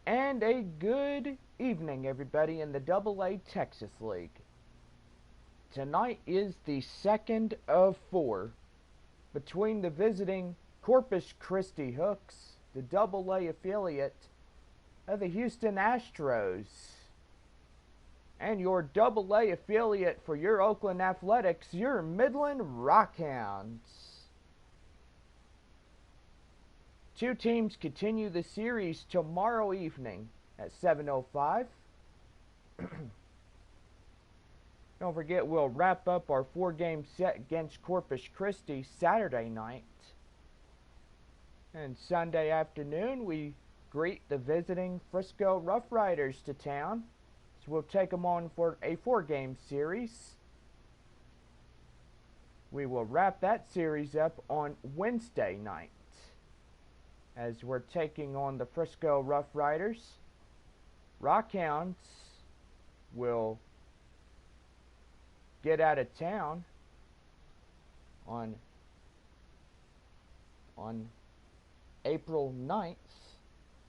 And a good evening, everybody, in the AA Texas League. Tonight is the second of four between the visiting Corpus Christi Hooks, the AA affiliate of the Houston Astros, and your AA affiliate for your Oakland Athletics, your Midland Rockhounds. Two teams continue the series tomorrow evening at 7:05. Don't forget, we'll wrap up our four-game set against Corpus Christi Saturday night. And Sunday afternoon, we greet the visiting Frisco Rough Riders to town. So we'll take them on for a four-game series. We will wrap that series up on Wednesday night, as we're taking on the Frisco Rough Riders. Rockhounds will get out of town on April 9th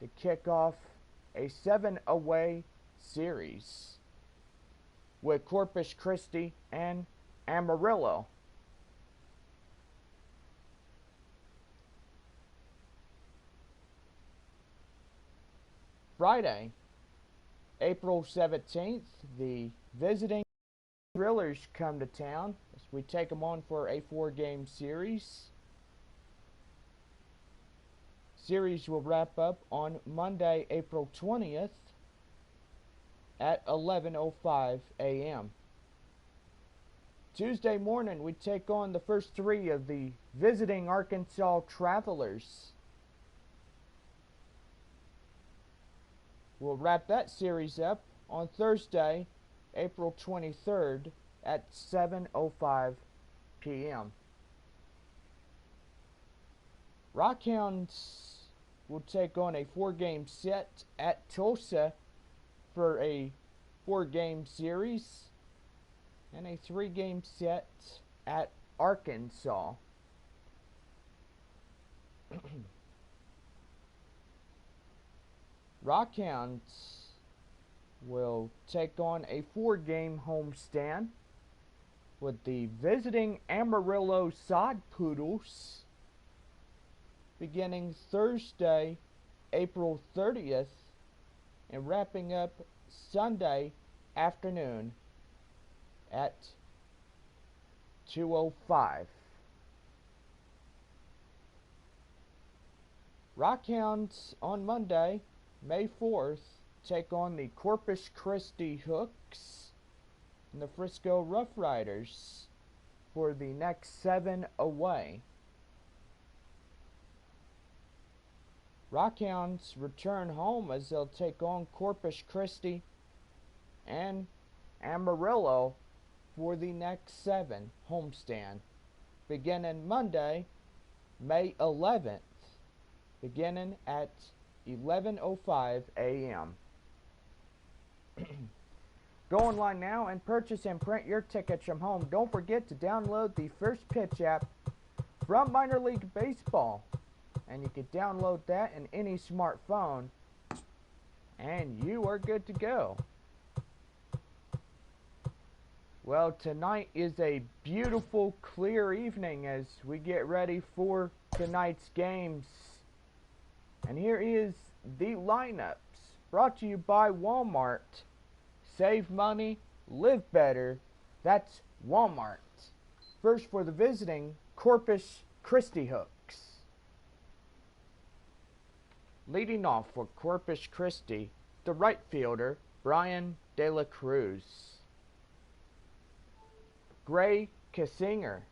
to kick off a 7-away series with Corpus Christi and Amarillo. Friday, April 17th, the visiting Drillers come to town as we take them on for a four-game series. Series will wrap up on Monday, April 20th at 11:05 a.m. Tuesday morning, we take on the first three of the visiting Arkansas Travelers. We'll wrap that series up on Thursday, April 23rd at 7:05 p.m. Rockhounds will take on a four-game set at Tulsa for a four-game series and a three-game set at Arkansas. Rockhounds will take on a four-game homestand with the visiting Amarillo Sod Poodles beginning Thursday, April 30th, and wrapping up Sunday afternoon at 2:05. Rockhounds on Monday, May 4th, take on the Corpus Christi Hooks and the Frisco Rough Riders for the next 7 away. Rockhounds return home as they'll take on Corpus Christi and Amarillo for the next 7 homestand, beginning Monday, May 11th, beginning at 11:05 a.m. Go online now and purchase and print your tickets from home. Don't forget to download the First Pitch app from Minor League Baseball. And you can download that in any smartphone, and you are good to go. Well, tonight is a beautiful, clear evening as we get ready for tonight's games. And here is the lineups, brought to you by Walmart. Save money, live better. That's Walmart. First for the visiting Corpus Christi Hooks. Leading off for Corpus Christi, the right fielder, Brian De La Cruz. Gray Kissinger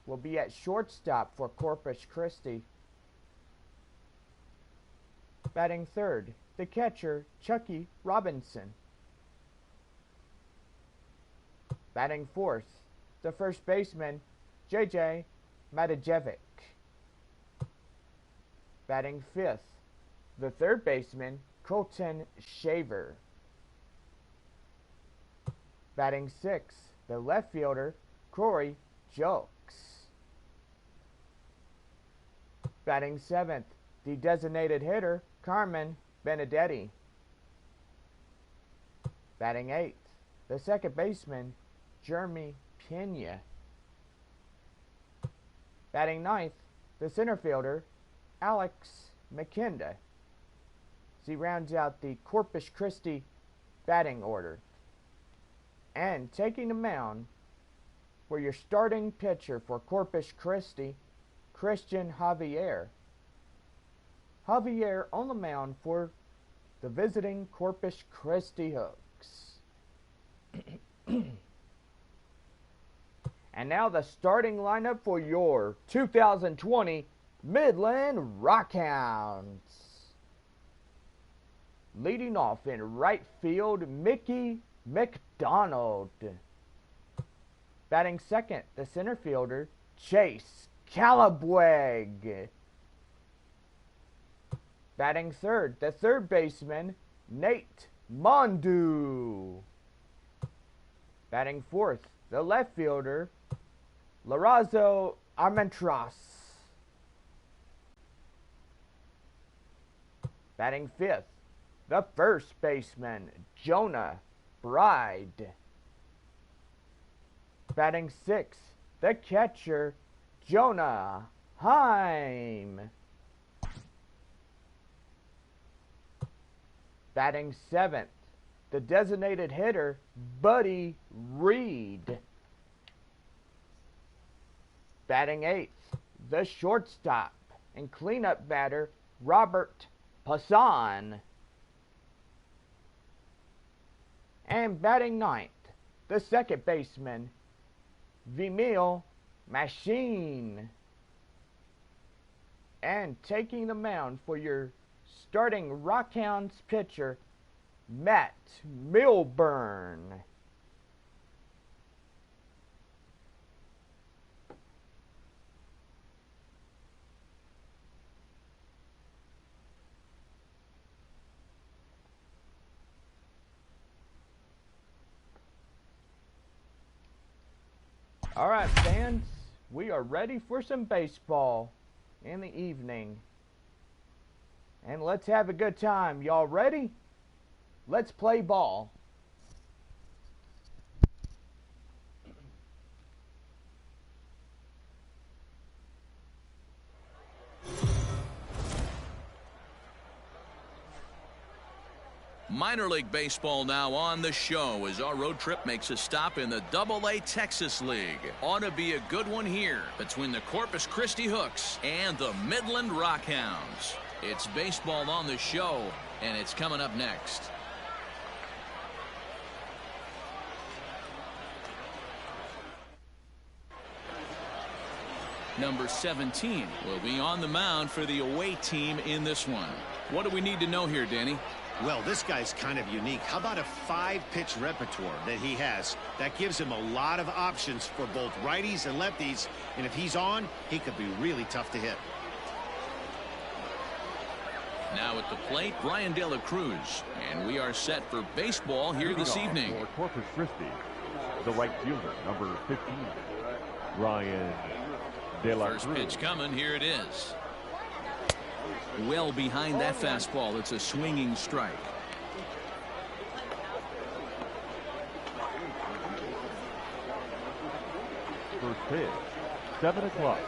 will be at shortstop for Corpus Christi. Batting third, the catcher, Chucky Robinson. Batting fourth, the first baseman, JJ Matijevic. Batting fifth, the third baseman, Colton Shaver. Batting sixth, the left fielder, Corey Jokes. Batting seventh, the designated hitter, Carmen Benedetti. Batting eighth, the second baseman, Jeremy Pena. Batting ninth, the center fielder, Alex McKinda. As he rounds out the Corpus Christi batting order. And taking the mound for your starting pitcher for Corpus Christi, Christian Javier. Javier on the mound for the visiting Corpus Christi Hooks. And now the starting lineup for your 2020 Midland Rockhounds. Leading off in right field, Mickey McDonald. Batting second, the center fielder, Chase Calabweg. Batting third, the third baseman, Nate Mondu. Batting fourth, the left fielder, Lorenzo Armentras. Batting fifth, the first baseman, Jonah Bride. Batting sixth, the catcher, Jonah Heim. Batting seventh, the designated hitter, Buddy Reed. Batting eighth, the shortstop and cleanup batter, Robert Passan. And batting ninth, the second baseman, Vimil Machine. And taking the mound for your starting Rockhounds pitcher, Matt Milburn. All right, fans, we are ready for some baseball in the evening. And let's have a good time. Y'all ready? Let's play ball. Minor League Baseball now on the show as our road trip makes a stop in the AA Texas League. Ought to be a good one here between the Corpus Christi Hooks and the Midland Rockhounds. It's baseball on the show, and it's coming up next. Number 17 will be on the mound for the away team in this one. What do we need to know here, Danny? Well, this guy's kind of unique. How about a 5-pitch repertoire that he has? That gives him a lot of options for both righties and lefties. And if he's on, he could be really tough to hit. Now at the plate, Brian De La Cruz. And we are set for baseball here this evening. For Corpus Christi, the right fielder, number 15, Brian De La Cruz. First pitch coming. Here it is. Well behind that fastball. It's a swinging strike. First pitch, 7 o'clock.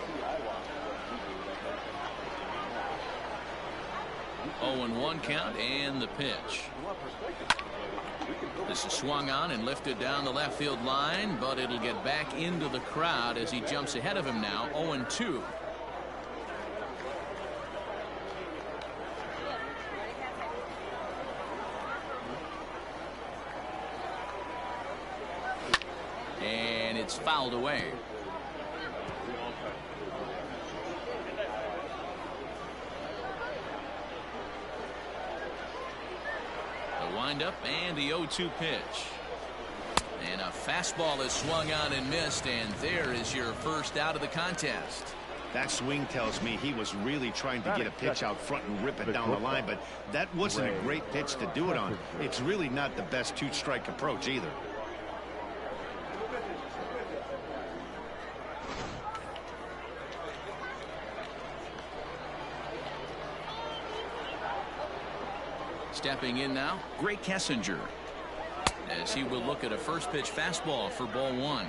0-1 count and the pitch. This is swung on and lifted down the left field line, but it'll get back into the crowd as he jumps ahead of him now. 0-2. And it's fouled away. The windup and the 0-2 pitch. And a fastball is swung on and missed, and there is your first out of the contest. That swing tells me he was really trying to get a pitch out front and rip it down the line, but that wasn't a great pitch to do it on. It's really not the best 2-strike approach either. Stepping in now, Gray Kessinger. as he will look at a first pitch fastball for ball one.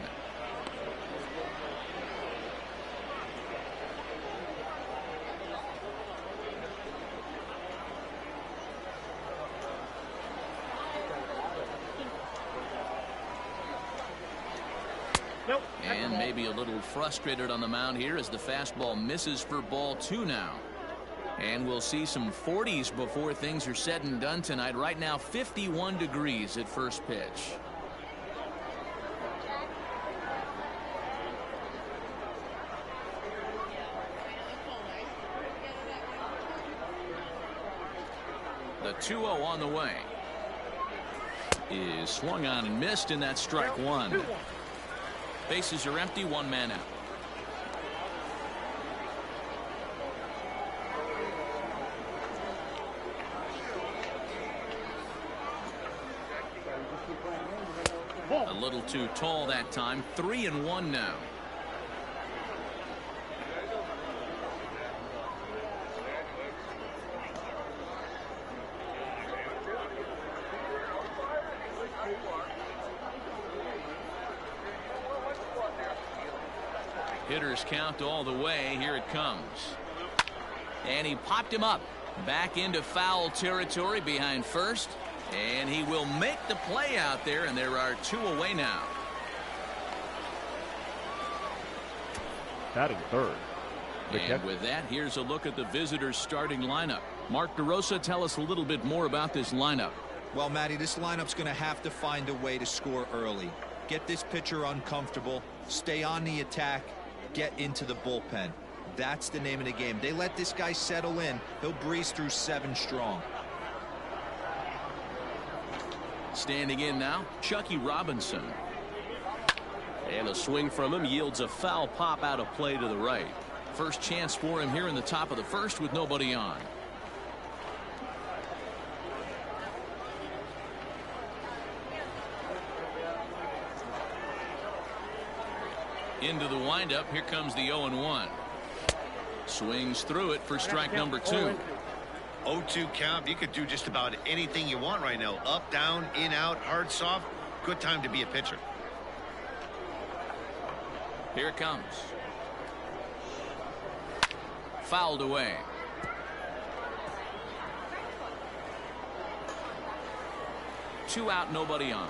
And maybe a little frustrated on the mound here as the fastball misses for ball two now. And we'll see some 40s before things are said and done tonight. Right now 51 degrees at first pitch. The 2-0 on the way. Is swung on and missed, and that's strike one. Bases are empty, one man out. A little too tall that time. 3-1 now. Hitters count all the way. Here it comes. And he popped him up. Back into foul territory behind first. And he will make the play out there, and there are two away now. Batting third. And with that, here's a look at the visitors' starting lineup. Mark DeRosa, tell us a little bit more about this lineup. Well, Matty, this lineup's going to have to find a way to score early. Get this pitcher uncomfortable. Stay on the attack. Get into the bullpen. That's the name of the game. They let this guy settle in. He'll breeze through 7 strong. Standing in now, Chucky Robinson. And a swing from him yields a foul pop out of play to the right. First chance for him here in the top of the first with nobody on. Into the windup. Here comes the 0-1. Swings through it for strike number 2. 0-2 count. You could do just about anything you want right now. Up, down, in, out, hard, soft. Good time to be a pitcher. Here it comes. Fouled away. Two out, nobody on.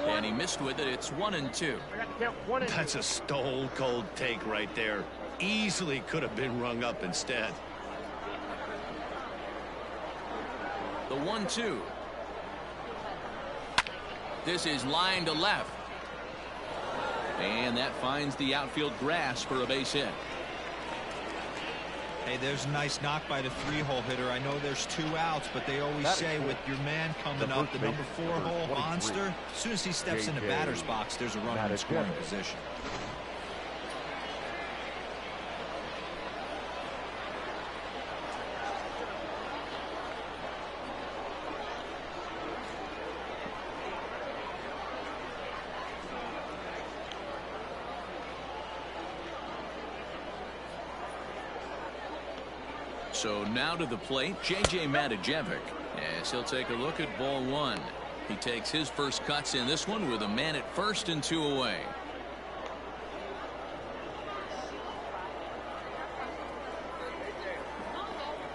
And he missed with it. It's 1-2. That's a stone cold take right there. Easily could have been rung up instead. The 1-2. This is line to left. And that finds the outfield grass for a base hit. Hey, there's a nice knock by the 3-hole hitter. I know there's 2 outs, but they always say with your man coming up, the number 4-hole monster, as soon as he steps in the batter's box, there's a runner in scoring position. So now to the plate, J.J. Matijevic, as he'll take a look at ball 1. He takes his first cuts in this one with a man at first and 2 away.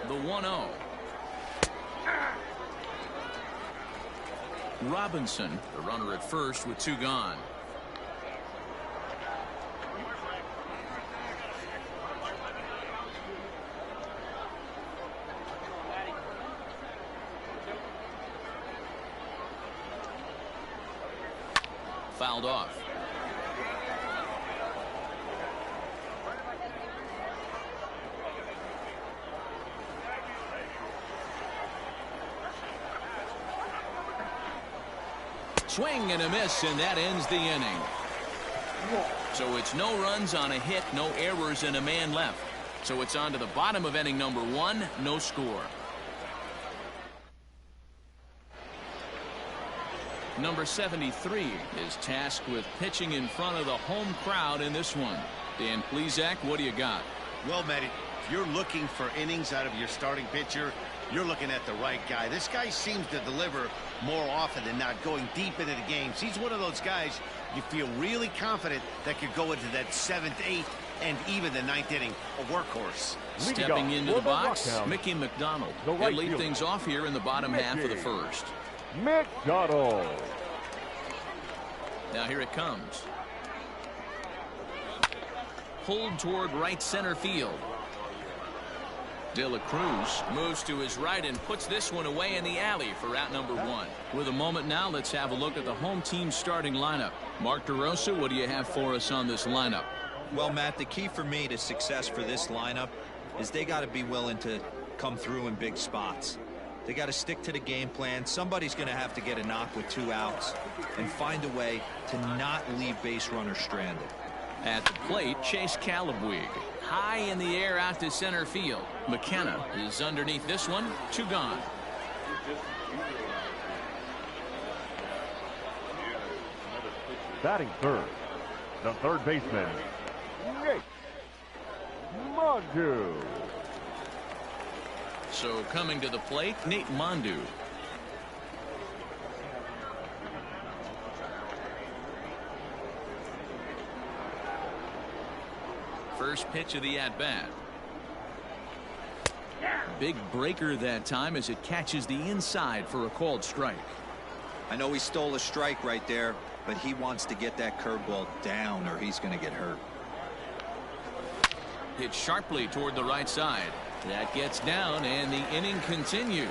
The 1-0. Robinson, the runner at first with 2 gone. Fouled off. Swing and a miss, and that ends the inning. So it's no runs on a hit, no errors, and a man left. So it's on to the bottom of inning number 1, no score. Number 73 is tasked with pitching in front of the home crowd in this one. Dan Plesac, what do you got? Well, Matty, if you're looking for innings out of your starting pitcher, you're looking at the right guy. This guy seems to deliver more often than not, going deep into the games. He's one of those guys you feel really confident that could go into that 7th, 8th, and even the 9th inning, a workhorse. Stepping into the box, Mickey McDonald. He'll lead things off here in the bottom half of the first. McDonald. Now here it comes. Pulled toward right center field. De La Cruz moves to his right and puts this one away in the alley for out number 1. With a moment now, let's have a look at the home team starting lineup. Mark DeRosa, what do you have for us on this lineup? Well, Matt, the key for me to success for this lineup is they got to be willing to come through in big spots. They got to stick to the game plan. Somebody's going to have to get a knock with 2 outs and find a way to not leave base runners stranded. At the plate, Chase Calabwig. High in the air out to center field. McKenna is underneath this one. 2 gone. Batting third, the third baseman, Nate Mondu. So coming to the plate, Nate Mondu. First pitch of the at-bat. Big breaker that time as it catches the inside for a called strike. I know he stole a strike right there, but he wants to get that curveball down or he's going to get hurt. Hit sharply toward the right side. That gets down and the inning continues.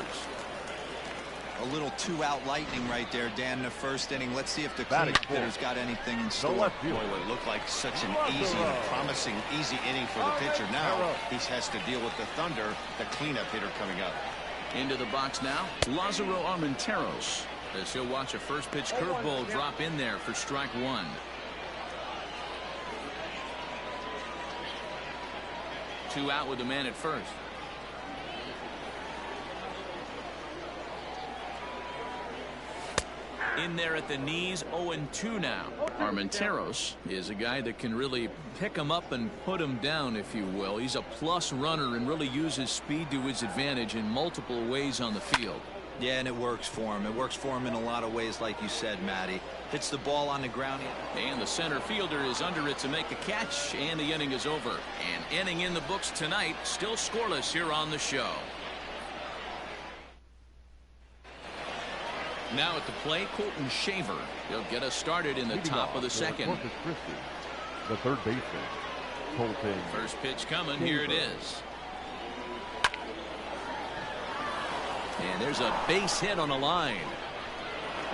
A little 2-out lightning right there, Dan, in the first inning. Let's see if the cleanup hitter's got anything in store. Boy, it looked like such an easy and promising inning for the pitcher. Now he has to deal with the Thunder, the cleanup hitter coming up. Into the box now, Lázaro Armenteros, as he'll watch a first pitch curveball drop in there for strike 1. Two out with the man at first. In there at the knees, 0-2 now. Armenteros is a guy that can really pick him up and put him down, if you will. He's a plus runner and really uses speed to his advantage in multiple ways on the field. Yeah, and it works for him. It works for him in a lot of ways, like you said, Matty. Hits the ball on the ground. And the center fielder is under it to make the catch, and the inning is over. An inning in the books tonight, still scoreless here on the show. Now at the plate, Colton Shaver. He'll get us started in the top of the second. Corpus Christi, the third baseman, Colton. First pitch coming. Here it is. And there's a base hit on the line.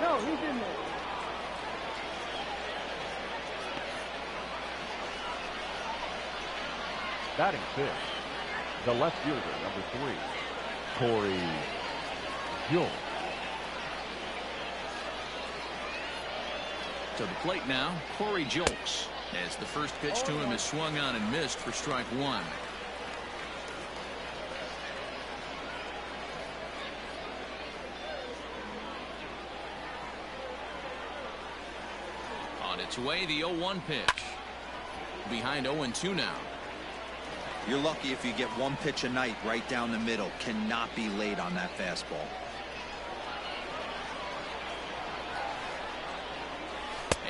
No, he's in there. Batting fifth, the left fielder, number 3, Corey Jung. To the plate now, Corey Julks, as the first pitch to him is swung on and missed for strike 1. On its way, the 0-1 pitch. Behind 0-2 now. You're lucky if you get one pitch a night right down the middle. Cannot be late on that fastball.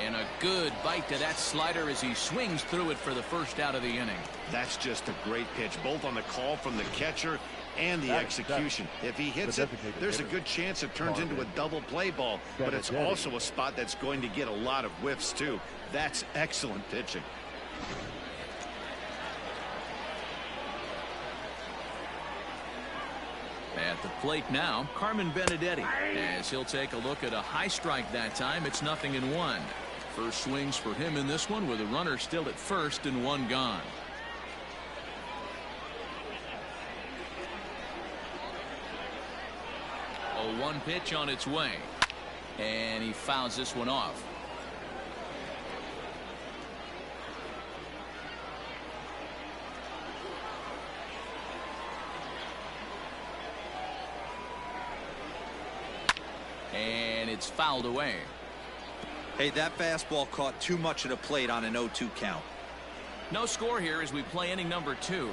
And a good bite to that slider as he swings through it for the first out of the inning. That's just a great pitch, both on the call from the catcher and the execution. If he hits it, there's a good chance it turns into a double play ball, but it's also a spot that's going to get a lot of whiffs too. That's excellent pitching. At the plate now, Carmen Benedetti, as he'll take a look at a high strike that time. It's 0-1. First swings for him in this one with a runner still at first and 1 gone. A 1 pitch on its way, and he fouls this one off. And it's fouled away. Hey, that fastball caught too much of the plate on an 0-2 count. No score here as we play inning number 2.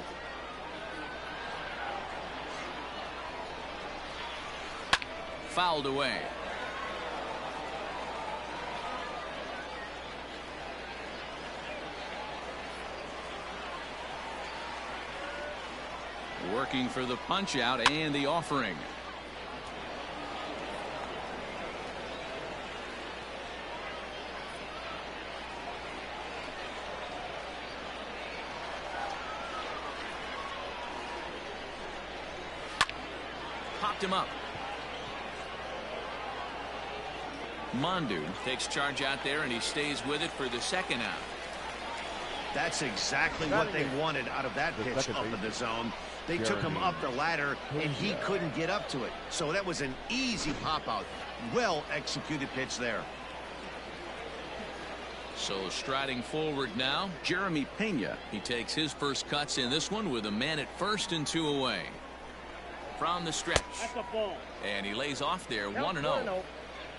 Fouled away. Working for the punch out and the offering. Popped him up. Mondu takes charge out there and he stays with it for the second out. That's exactly what they wanted out of that pitch up in the zone. They took him up the ladder and he couldn't get up to it. So that was an easy pop out. Well executed pitch there. So striding forward now, Jeremy Pena. He takes his first cuts in this one with a man at first and 2 away. From the stretch. And he lays off there 1-0.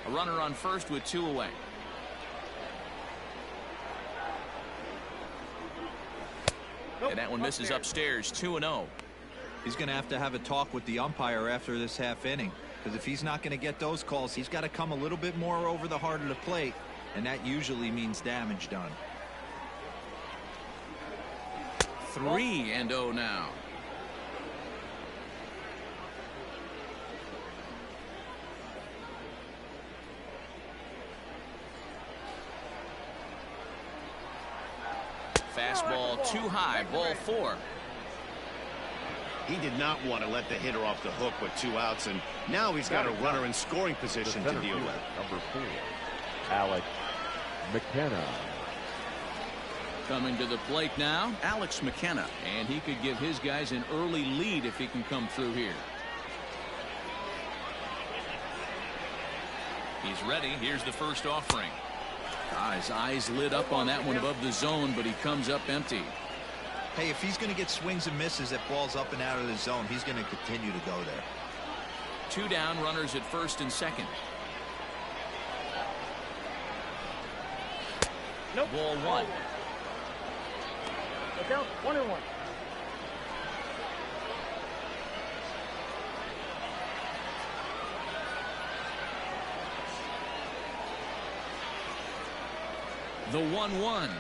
A runner on first with 2 away. And that one misses upstairs, 2-0. He's going to have a talk with the umpire after this half inning, because if he's not going to get those calls, he's got to come a little bit more over the heart of the plate, and that usually means damage done. 3-0 now. Fastball too high, ball 4. He did not want to let the hitter off the hook with 2 outs, and now he's got a runner in scoring position to deal with. Number 4, Alex McKenna. Coming to the plate now, Alex McKenna, and he could give his guys an early lead if he can come through here. He's ready. Here's the first offering. His eyes lit up on that one above the zone, but he comes up empty. Hey, if he's going to get swings and misses at balls up and out of the zone, he's going to continue to go there. 2 down, runners at first and second. Nope. Ball 1. Look out, 1-1. The 1-1.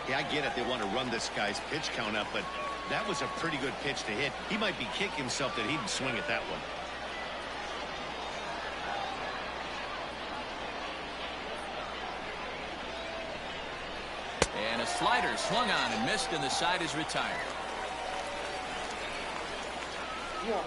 Yeah, I get it. They want to run this guy's pitch count up, but that was a pretty good pitch to hit. He might be kicking himself that he didn't swing at that one. And a slider swung on and missed, and the side is retired. Yeah.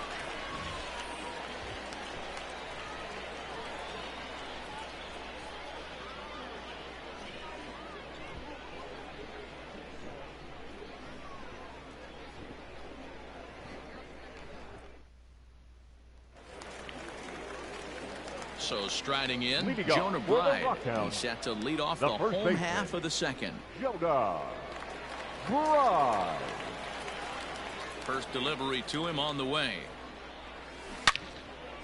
So striding in, Leading Jonah off for the Bride. Rockhounds, He's set to lead off the the first home baseman, half of the second. Jonah Bride. First delivery to him on the way.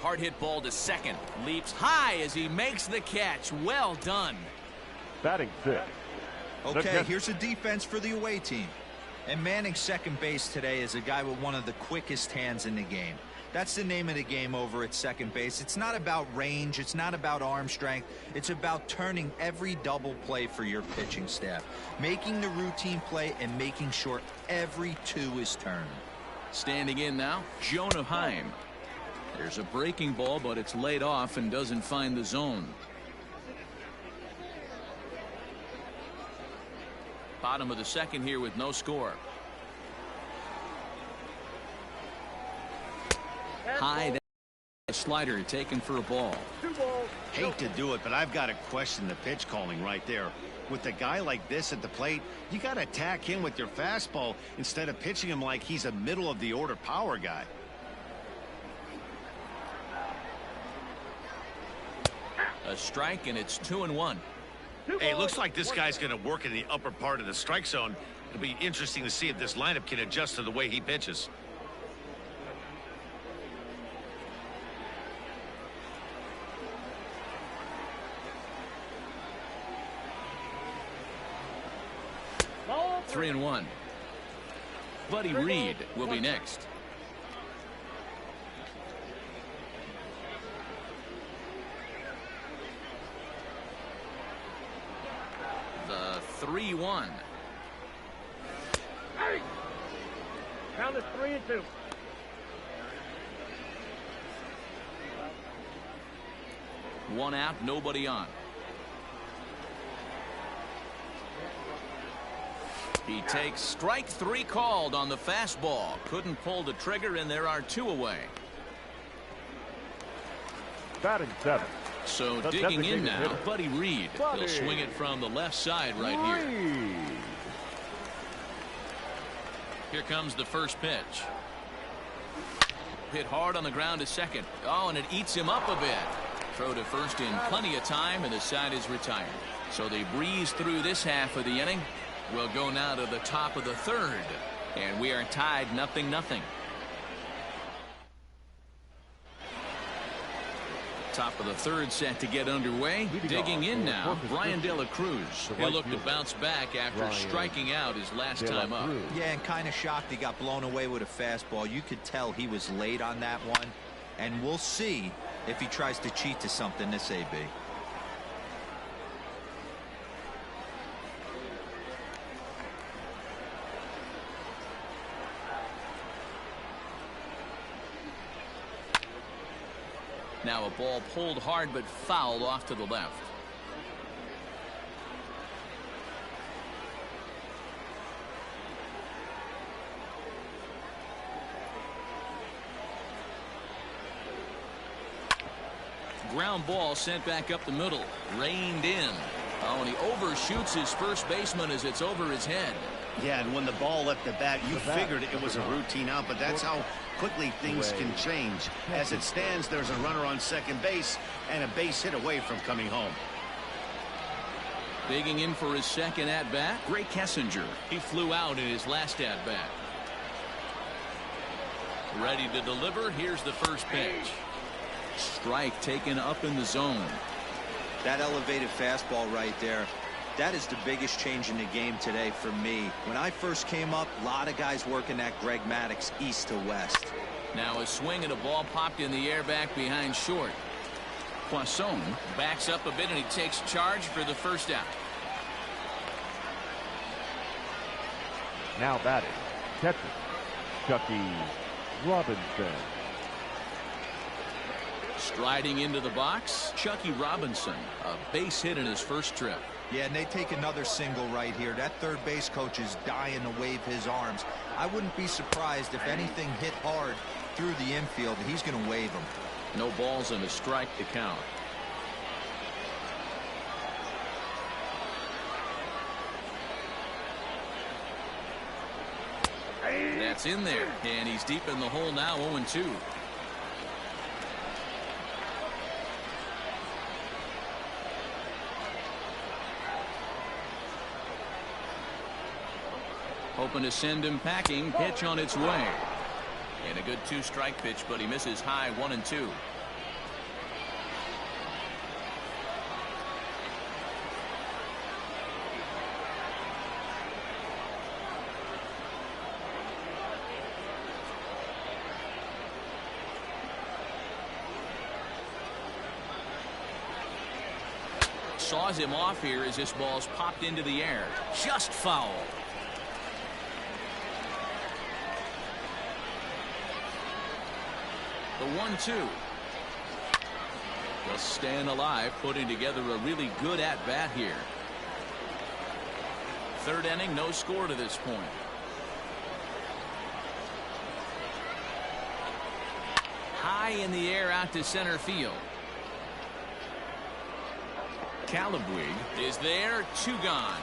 Hard hit ball to second. Leaps high as he makes the catch. Well done. Batting 6. Okay, here's a defense for the away team. And manning second base today is a guy with one of the quickest hands in the game. That's the name of the game over at second base. It's not about range. It's not about arm strength. It's about turning every double play for your pitching staff, making the routine play and making sure every 2 is turned. Standing in now, Jonah Heim. There's a breaking ball, but it's laid off and doesn't find the zone. Bottom of the second here with no score. High, a slider taken for a ball. Hate to do it, but I've got to question the pitch calling right there. With a guy like this at the plate, you got to attack him with your fastball instead of pitching him like he's a middle of the order power guy. A strike, and it's 2-1. Hey, it looks like this guy's going to work in the upper part of the strike zone. It'll be interesting to see if this lineup can adjust to the way he pitches. 3-1. Buddy Reed will be next. The 3-1. Hey! Count is 3-2. One out, nobody on. He takes strike 3 called on the fastball. Couldn't pull the trigger, and there are 2 away. Batting 7. So The digging in designated now, hitter. Buddy Reed. Buddy. He'll swing it from the left side right here. Reed. Here comes the first pitch. Hit hard on the ground to second. Oh, and it eats him up a bit. Throw to first in plenty of time, and the side is retired. So they breeze through this half of the inning. We'll go now to the top of the 3rd, and we are tied 0-0. Top of the 3rd set to get underway. Digging in now, Brian De La Cruz. He'll look to bounce back after striking out his last time up. Yeah, and kind of shocked he got blown away with a fastball. You could tell he was late on that one, and we'll see if he tries to cheat to something this AB. Now a ball pulled hard but fouled off to the left. Ground ball sent back up the middle. Reined in. Oh, and he overshoots his first baseman as it's over his head. Yeah, and when the ball left the bat, you figured it was a routine out, but that's how quickly things can change. As it stands, there's a runner on second base and a base hit away from coming home. Digging in for his second at-bat, Gray Kessinger. He flew out in his last at-bat. Ready to deliver. Here's the first pitch. Strike taken up in the zone. That elevated fastball right there, that is the biggest change in the game today for me. When I first came up, a lot of guys working that Greg Maddux east to west. Now a swing and a ball popped in the air back behind short. Poisson backs up a bit and he takes charge for the first out. Now batting, catcher, Chucky Robinson. Striding into the box, Chucky Robinson, a base hit in his first trip. Yeah, and they take another single right here. That third base coach is dying to wave his arms. I wouldn't be surprised if anything hit hard through the infield. He's going to wave them. No balls and a strike to count. That's in there, and he's deep in the hole now, 0-2. Hoping to send him packing. Pitch on its way. And a good 2-strike pitch, but he misses high, 1-2. Saws him off here as this ball's popped into the air. Just foul. The 1-2. Just staying alive, putting together a really good at-bat here. Third inning, no score to this point. High in the air out to center field. Calabwig is there, 2 gone.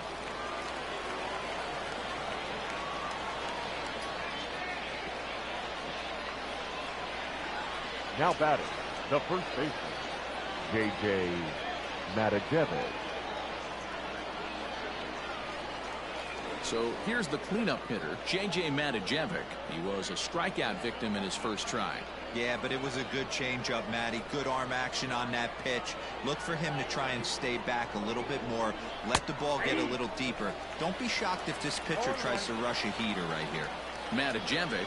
Now batting, the first baseman, J.J. Matajevic. So here's the cleanup hitter, J.J. Matijevic. He was a strikeout victim in his first try. Yeah, but it was a good changeup, Matty. Good arm action on that pitch. Look for him to try and stay back a little bit more. Let the ball get a little deeper. Don't be shocked if this pitcher tries to rush a heater right here. Matijevic,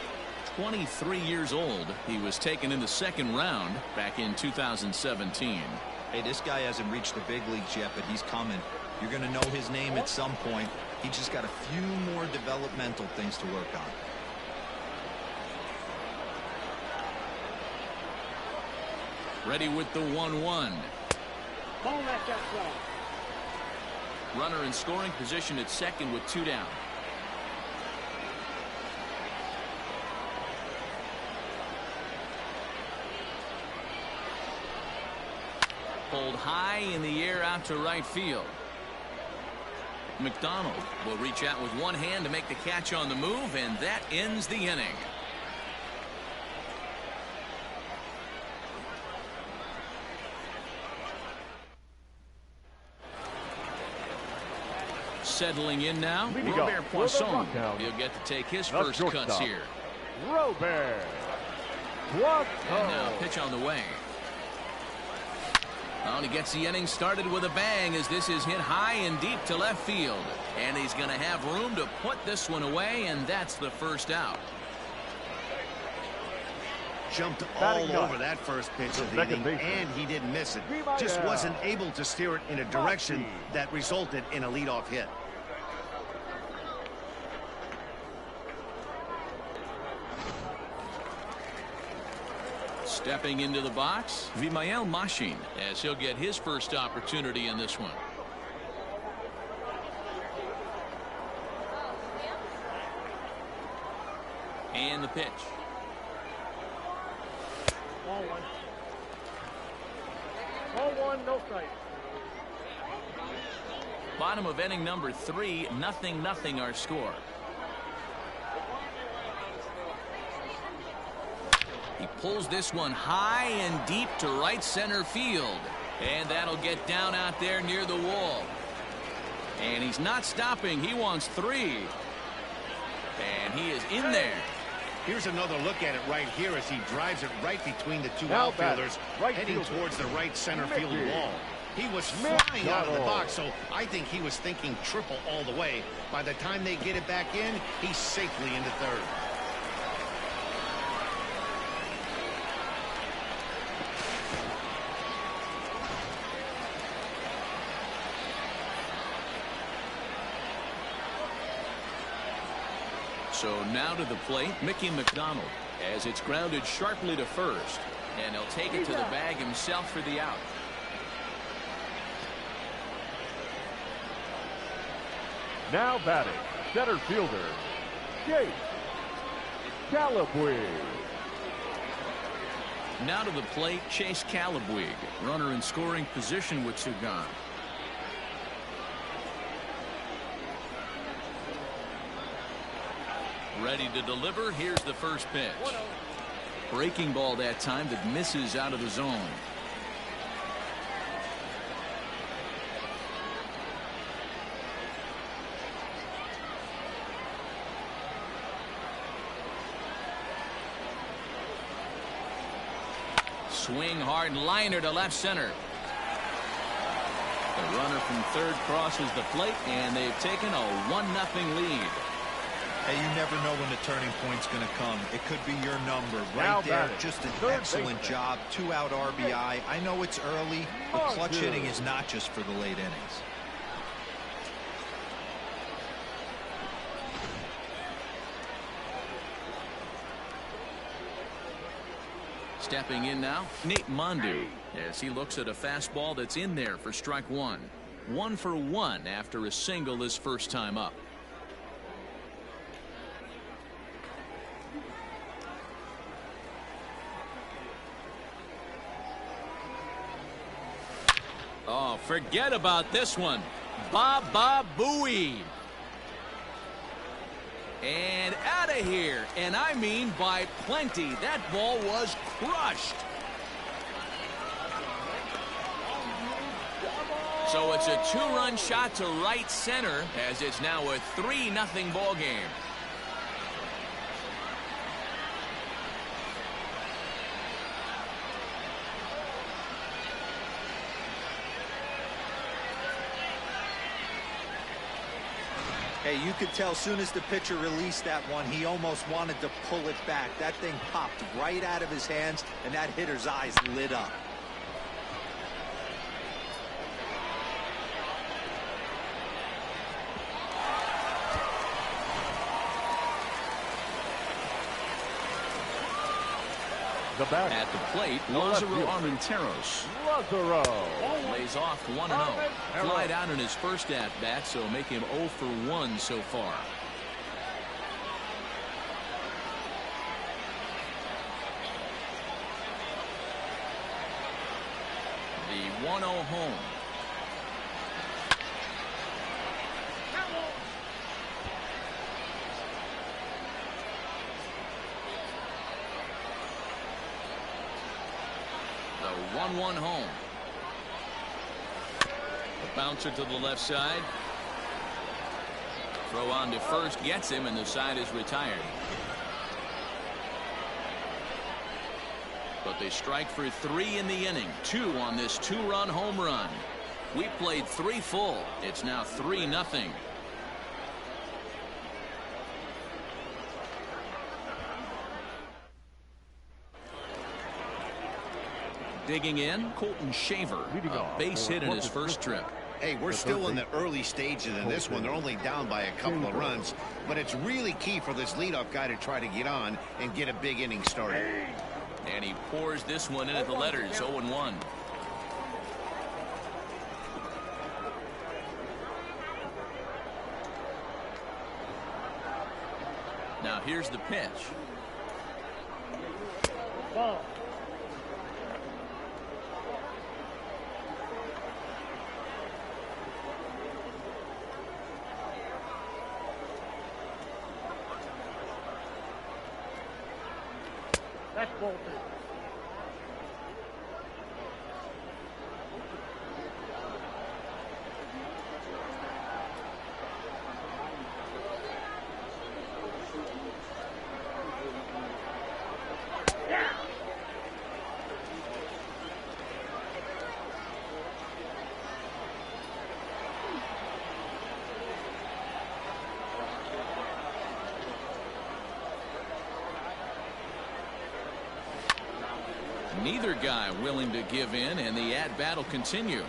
23 years old. He was taken in the second round back in 2017. Hey, this guy hasn't reached the big leagues yet, but he's coming. You're going to know his name at some point. He just got a few more developmental things to work on. Ready with the 1-1. Runner in scoring position at second with 2 down. Pulled high in the air out to right field. McDonald will reach out with one hand to make the catch on the move, and that ends the inning. Settling in now, Robert Poisson. He'll get to take his first cuts here. Robert Poisson. And now pitch on the way. Well, he gets the inning started with a bang as this is hit high and deep to left field. And he's going to have room to put this one away, and that's the first out. Jumped all over that first pitch of the inning, and he didn't miss it. Just wasn't able to steer it in a direction that resulted in a leadoff hit. Stepping into the box, Vimael Machin, as he'll get his first opportunity in this one. And the pitch. Ball one, no strike. Bottom of inning number 3, 0-0 our score. He pulls this one high and deep to right center field. And that'll get down out there near the wall. And he's not stopping. He wants 3. And he is in there. Here's another look at it right here as he drives it right between the two outfielders, heading towards the right center field wall. He was flying out of the box, so I think he was thinking triple all the way. By the time they get it back in, he's safely into third. So now to the plate, Mickey McDonald, as it's grounded sharply to first. And he'll take it to the bag himself for the out. Now batting, center fielder, Chase Calabwig. Now to the plate, Chase Calabwig, runner in scoring position with 2 gone. Ready to deliver. Here's the first pitch. Breaking ball that time that misses out of the zone. Swing hard liner to left center. The runner from third crosses the plate, and they've taken a 1-0 lead. Hey, you never know when the turning point's going to come. It could be your number right there. Just an excellent job. 2-out RBI. I know it's early, but clutch hitting is not just for the late innings. Stepping in now, Nate Mondu, as he looks at a fastball that's in there for strike 1. 1 for 1 after a single his first time up. Oh, forget about this one. Baba Booey. And out of here. And I mean by plenty. That ball was crushed. So it's a 2-run shot to right center as it's now a 3-0 ball game. Hey, you could tell as soon as the pitcher released that one, he almost wanted to pull it back. That thing popped right out of his hands, and that hitter's eyes lit up. The batter. At the plate, Lázaro Armenteros. Lázaro. Lays off 1-0. Flied out in his first at-bat, so make him 0 for 1 so far. The 1-0 home. The 1-1 home. The bouncer to the left side. Throw on to first gets him, and the side is retired. But they strike for 3 in the inning. 2 on this 2-run home run. We played 3 full. It's now 3-0. Digging in, Colton Shaver, a base hit in his first trip. Hey, we're still in the early stages in this one. They're only down by a couple of runs, but it's really key for this leadoff guy to try to get on and get a big inning started. And he pours this one in at the letters, 0-1. Now here's the pitch. Ball. That's bolted. Neither guy willing to give in, and the at-bat will continue.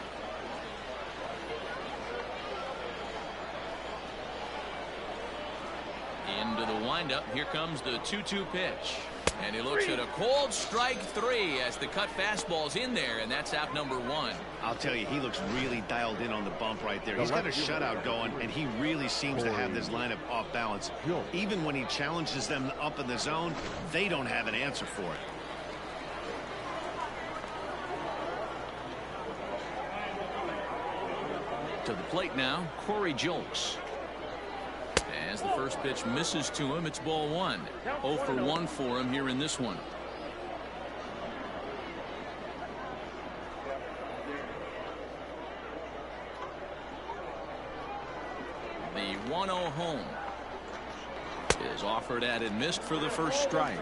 Into the windup. Here comes the 2-2 pitch. And he looks at a cold strike 3 as the cut fastball's in there, and that's out number 1. I'll tell you, he looks really dialed in on the bump right there. He's got a shutout going, and he really seems to have this lineup off balance. Even when he challenges them up in the zone, they don't have an answer for it. To the plate now, Corey Julks. As the first pitch misses to him, it's ball 1. 0 for 1 for him here in this one. The 1-0 home is offered at and missed for the first strike.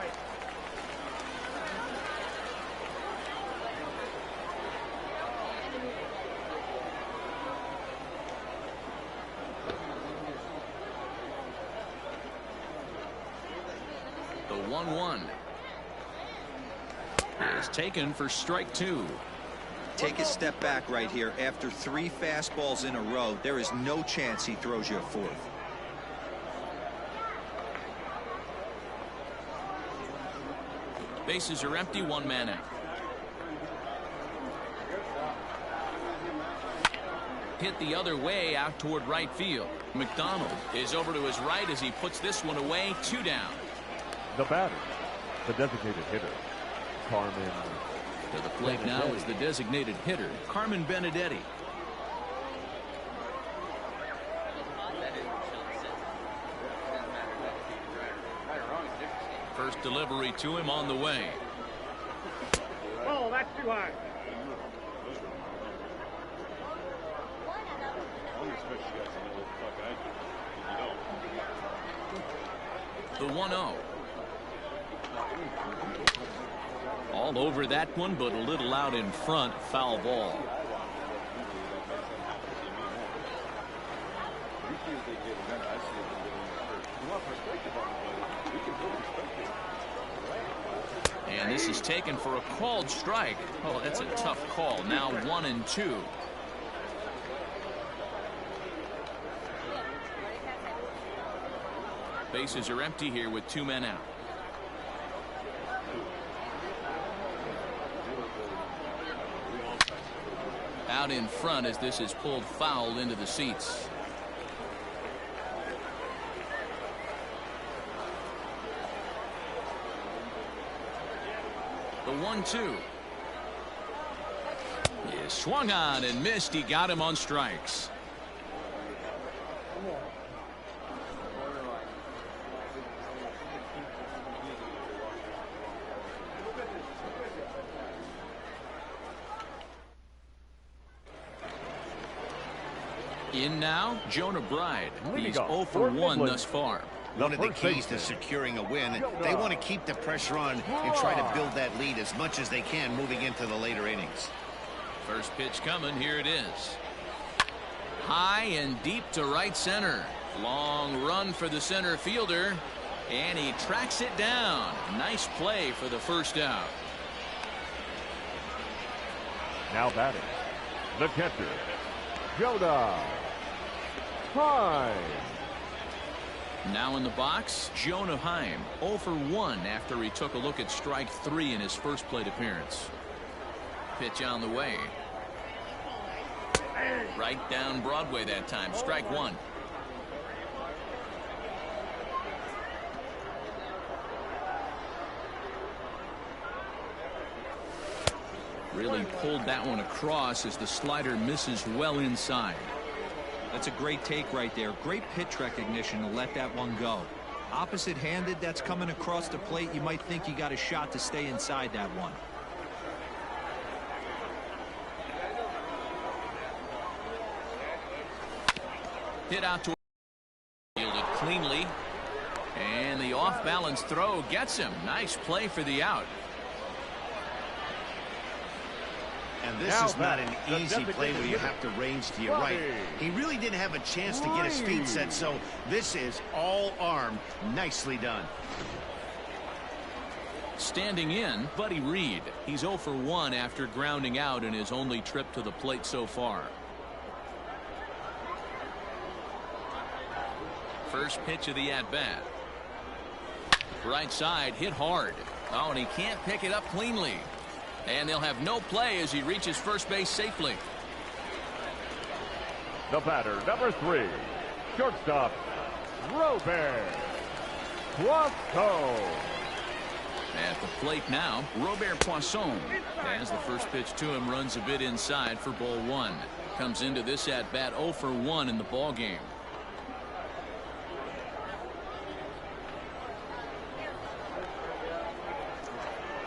The 1-1 is taken for strike 2. Take a step back right here. After 3 fastballs in a row, there is no chance he throws you a 4th. Bases are empty, 1 man out. Hit the other way out toward right field. McDonald is over to his right as he puts this one away. 2 down. The batter, the designated hitter, Carmen. To the plate now is the designated hitter, Carmen Benedetti. First delivery to him on the way. Oh, that's too high. The 1-0. All over that one, but a little out in front. Foul ball. And this is taken for a called strike. Oh, that's a tough call. Now 1-2. Bases are empty here with 2 men out. Out in front as this is pulled foul into the seats. The 1-2. He swung on and missed. He got him on strikes. In now, Jonah Bride. He's 0 for 1 thus far. One of the keys to securing a win, they want to keep the pressure on and try to build that lead as much as they can moving into the later innings. First pitch coming. Here it is. High and deep to right center. Long run for the center fielder, and he tracks it down. Nice play for the first out. Now batting, the catcher, Jonah Heim. Now in the box, Jonah Heim, 0 for 1 after he took a look at strike 3 in his first plate appearance. Pitch on the way. Right down Broadway that time. Strike 1. Really pulled that one across as the slider misses well inside. That's a great take right there. Great pitch recognition to let that one go. Opposite-handed, that's coming across the plate. You might think you got a shot to stay inside that one. Hit out to fielded cleanly, and the off-balance throw gets him. Nice play for the out. And this is not an easy play where you have to range to your right. He really didn't have a chance to get his feet set, so this is all arm. Nicely done. Standing in, Buddy Reed. He's 0 for 1 after grounding out in his only trip to the plate so far. First pitch of the at-bat. Right side, hit hard. Oh, and he can't pick it up cleanly. And they'll have no play as he reaches first base safely. The batter, number 3, shortstop, Robert Poisson. At the plate now, Robert Poisson. As the first pitch to him runs a bit inside for ball 1. Comes into this at-bat 0 for 1 in the ball game.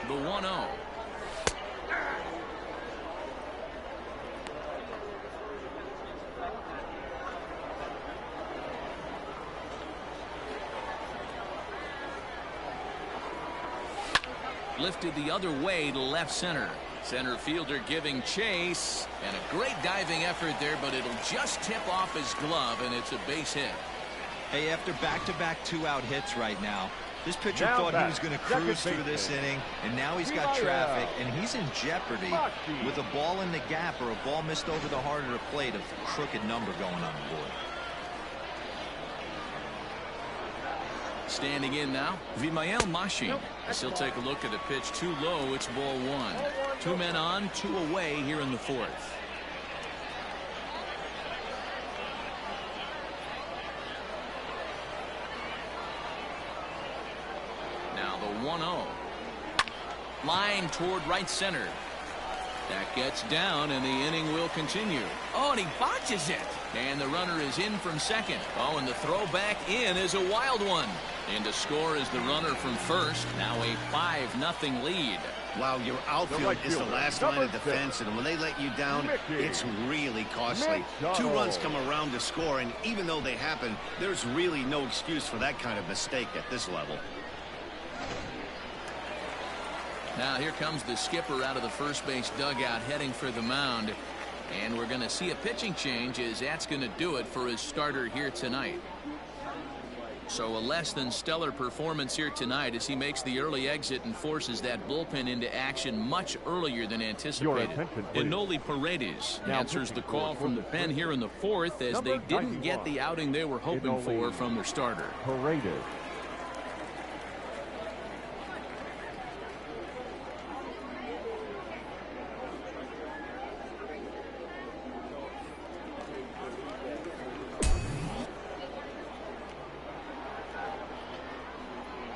The 1-0. Lifted the other way to left center. Center fielder giving chase, and a great diving effort there, but it'll just tip off his glove, and it's a base hit. Hey, after back-to-back 2-out hits right now, this pitcher thought he was going to cruise through this inning, and now he's got traffic, and he's in jeopardy with a ball in the gap or a ball missed over the heart of the plate, a crooked number going on the board. Standing in now, Vimael Mashi. As he'll take a look at a pitch too low. It's ball 1. 2 men on, 2 away here in the 4th. Now the 1-0. Line toward right center. That gets down, and the inning will continue. Oh, and he botches it. And the runner is in from second. Oh, and the throw back in is a wild one. And to score is the runner from first. Now a 5-0 lead. Wow, your outfield is the last line of defense, and when they let you down, it's really costly. 2 runs come around to score, and even though they happen, there's really no excuse for that kind of mistake at this level. Now here comes the skipper out of the first base dugout heading for the mound. And we're going to see a pitching change, as that's going to do it for his starter here tonight. So a less than stellar performance here tonight as he makes the early exit and forces that bullpen into action much earlier than anticipated. Enoli Paredes answers the call from the pen here in the 4th, as they didn't get the outing they were hoping for from their starter. Paredes.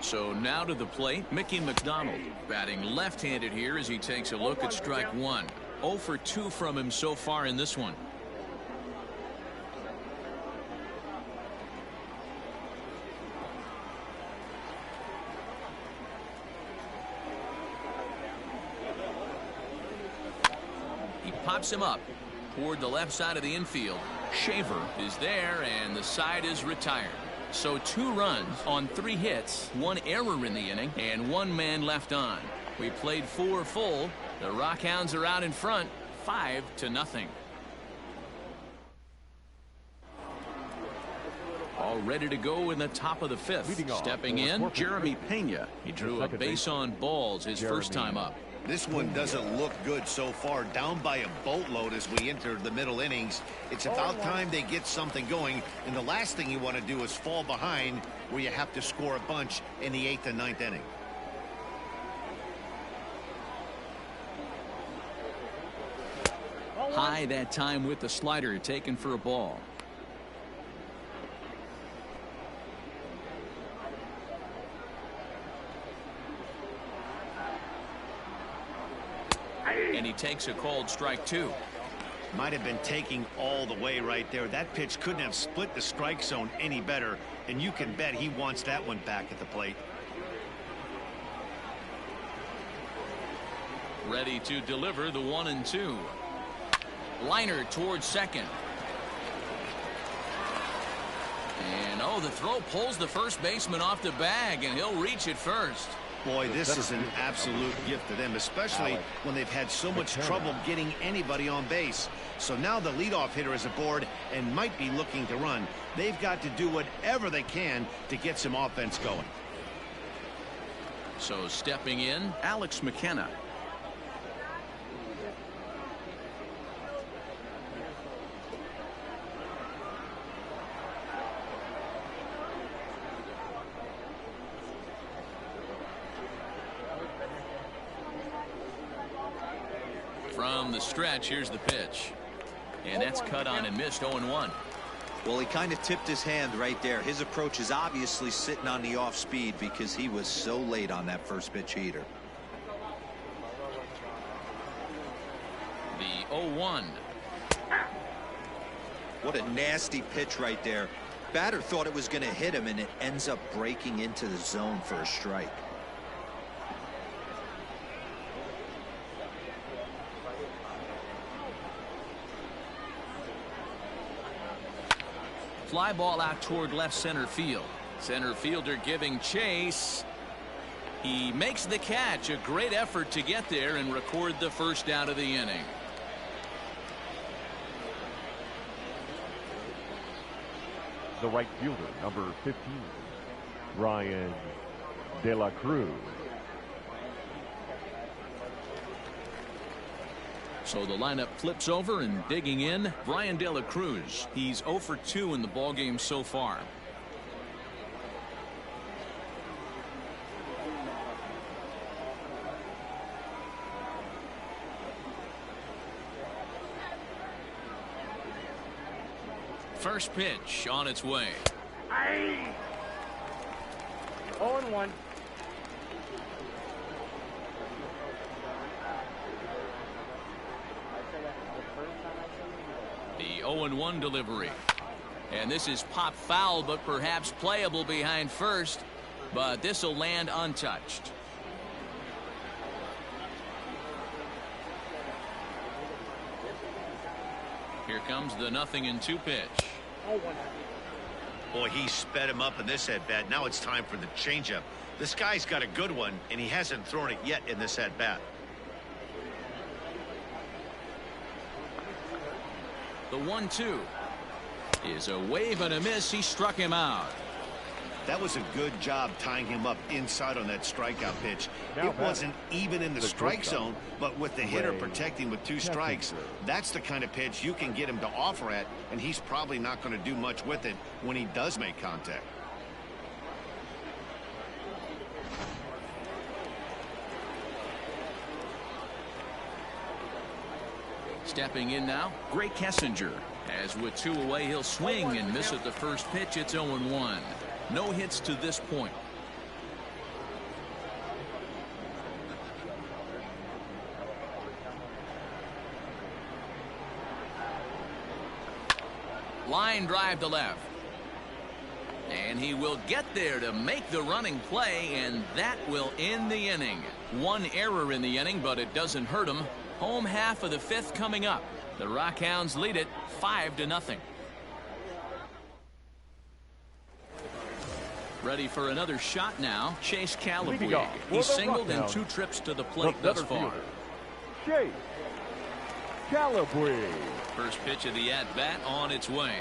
So now to the plate, Mickey McDonald, batting left-handed here as he takes a look at strike 1. 0 for 2 from him so far in this one. He pops him up toward the left side of the infield. Shaver is there, and the side is retired. So 2 runs on 3 hits, 1 error in the inning, and 1 man left on. We played 4 full. The Rockhounds are out in front, 5-0. All ready to go in the top of the 5th. Stepping in, Jeremy Pena. He drew a base on balls his first time up. This one doesn't look good so far, down by a boatload as we enter the middle innings. It's about time they get something going, and the last thing you want to do is fall behind where you have to score a bunch in the 8th and 9th inning. High that time with the slider, taken for a ball. And he takes a called strike 2. Might have been taking all the way right there. That pitch couldn't have split the strike zone any better, and you can bet he wants that one back at the plate. Ready to deliver the 1-2. Liner towards second. And the throw pulls the first baseman off the bag, and he'll reach it first. Boy, this is an absolute gift to them, especially when they've had so much trouble getting anybody on base. So now the leadoff hitter is aboard and might be looking to run. They've got to do whatever they can to get some offense going. So stepping in, Alex McKenna. From the stretch, here's the pitch. And that's cut on and missed. 0-1. Well, he kind of tipped his hand right there. His approach is obviously sitting on the off speed because he was so late on that first pitch heater. The 0-1. What a nasty pitch right there. Batter thought it was going to hit him, and it ends up breaking into the zone for a strike. Fly ball out toward left center field. Center fielder giving chase. He makes the catch. A great effort to get there and record the first out of the inning. The right fielder, number 15, Ryan De La Cruz. So the lineup flips over, and digging in, Brian De La Cruz. He's 0 for 2 in the ballgame so far. First pitch on its way. 0-1. The 0-1 delivery. And this is pop foul, but perhaps playable behind first. But this will land untouched. Here comes the 0-2 pitch. Boy, he sped him up in this at-bat. Now it's time for the changeup. This guy's got a good one, and he hasn't thrown it yet in this at-bat. The 1-2 is a wave and a miss. He struck him out. That was a good job tying him up inside on that strikeout pitch. Now it wasn't even in the strike zone, but with the hitter protecting with 2 strikes, that's the kind of pitch you can get him to offer at, and he's probably not going to do much with it when he does make contact. Stepping in now, Gray Kessinger. As with 2 away, he'll swing and miss at the first pitch. It's 0-1. No hits to this point. Line drive to left. And he will get there to make the running play, and that will end the inning. 1 error in the inning, but it doesn't hurt him. Home half of the 5th coming up. The Rockhounds lead it 5-0. Ready for another shot now. Chase Calabwe. He's singled in 2 trips to the plate thus far. Chase Calabwe. First pitch of the at-bat on its way.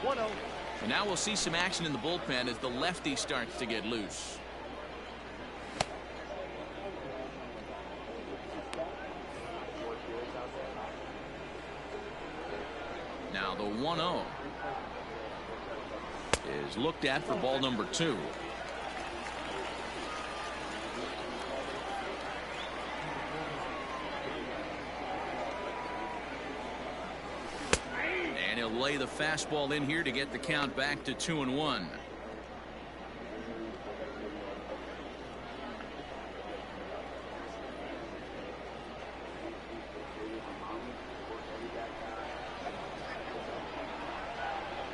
1-0. And now we'll see some action in the bullpen as the lefty starts to get loose. Now the 1-0 is looked at for ball number 2. And he'll lay the fastball in here to get the count back to 2-1.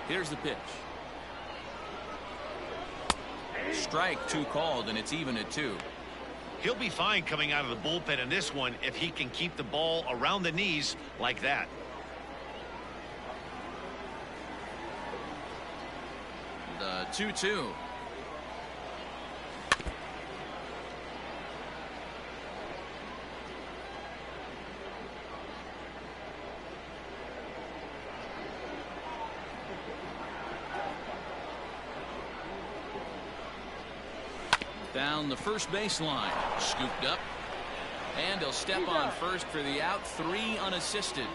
Here's the pitch. Strike 2 called, and it's even at 2. He'll be fine coming out of the bullpen in this one if he can keep the ball around the knees like that. The 2-2. Down the first baseline, scooped up, and he'll step on first for the out. 3 unassisted.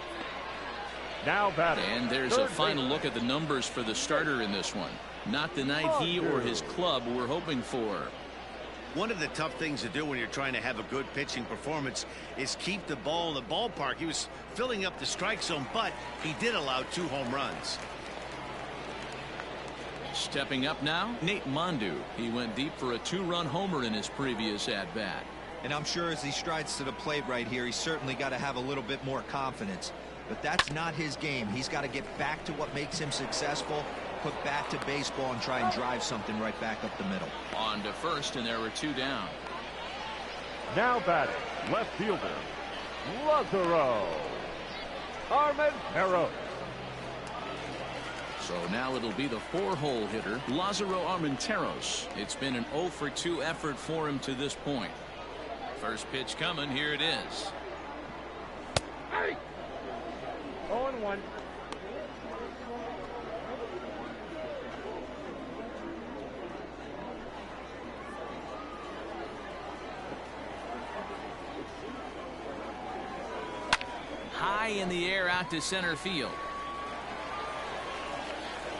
Now batting. And there's a final look at the numbers for the starter in this one. Not the night he or his club were hoping for. One of the tough things to do when you're trying to have a good pitching performance is keep the ball in the ballpark. He was filling up the strike zone, but he did allow 2 home runs. Stepping up now, Nate Mondu. He went deep for a 2-run homer in his previous at-bat. And I'm sure as he strides to the plate right here, he's certainly got to have a little bit more confidence. But that's not his game. He's got to get back to what makes him successful, put bat to baseball, and try and drive something right back up the middle. On to first, and there were 2 down. Now batting, left fielder, Lazaro Armenteros. So now it'll be the 4-hole hitter, Lazaro Armenteros. It's been an 0-for-2 effort for him to this point. First pitch coming. Here it is. Hey! 0-1. High in the air out to center field.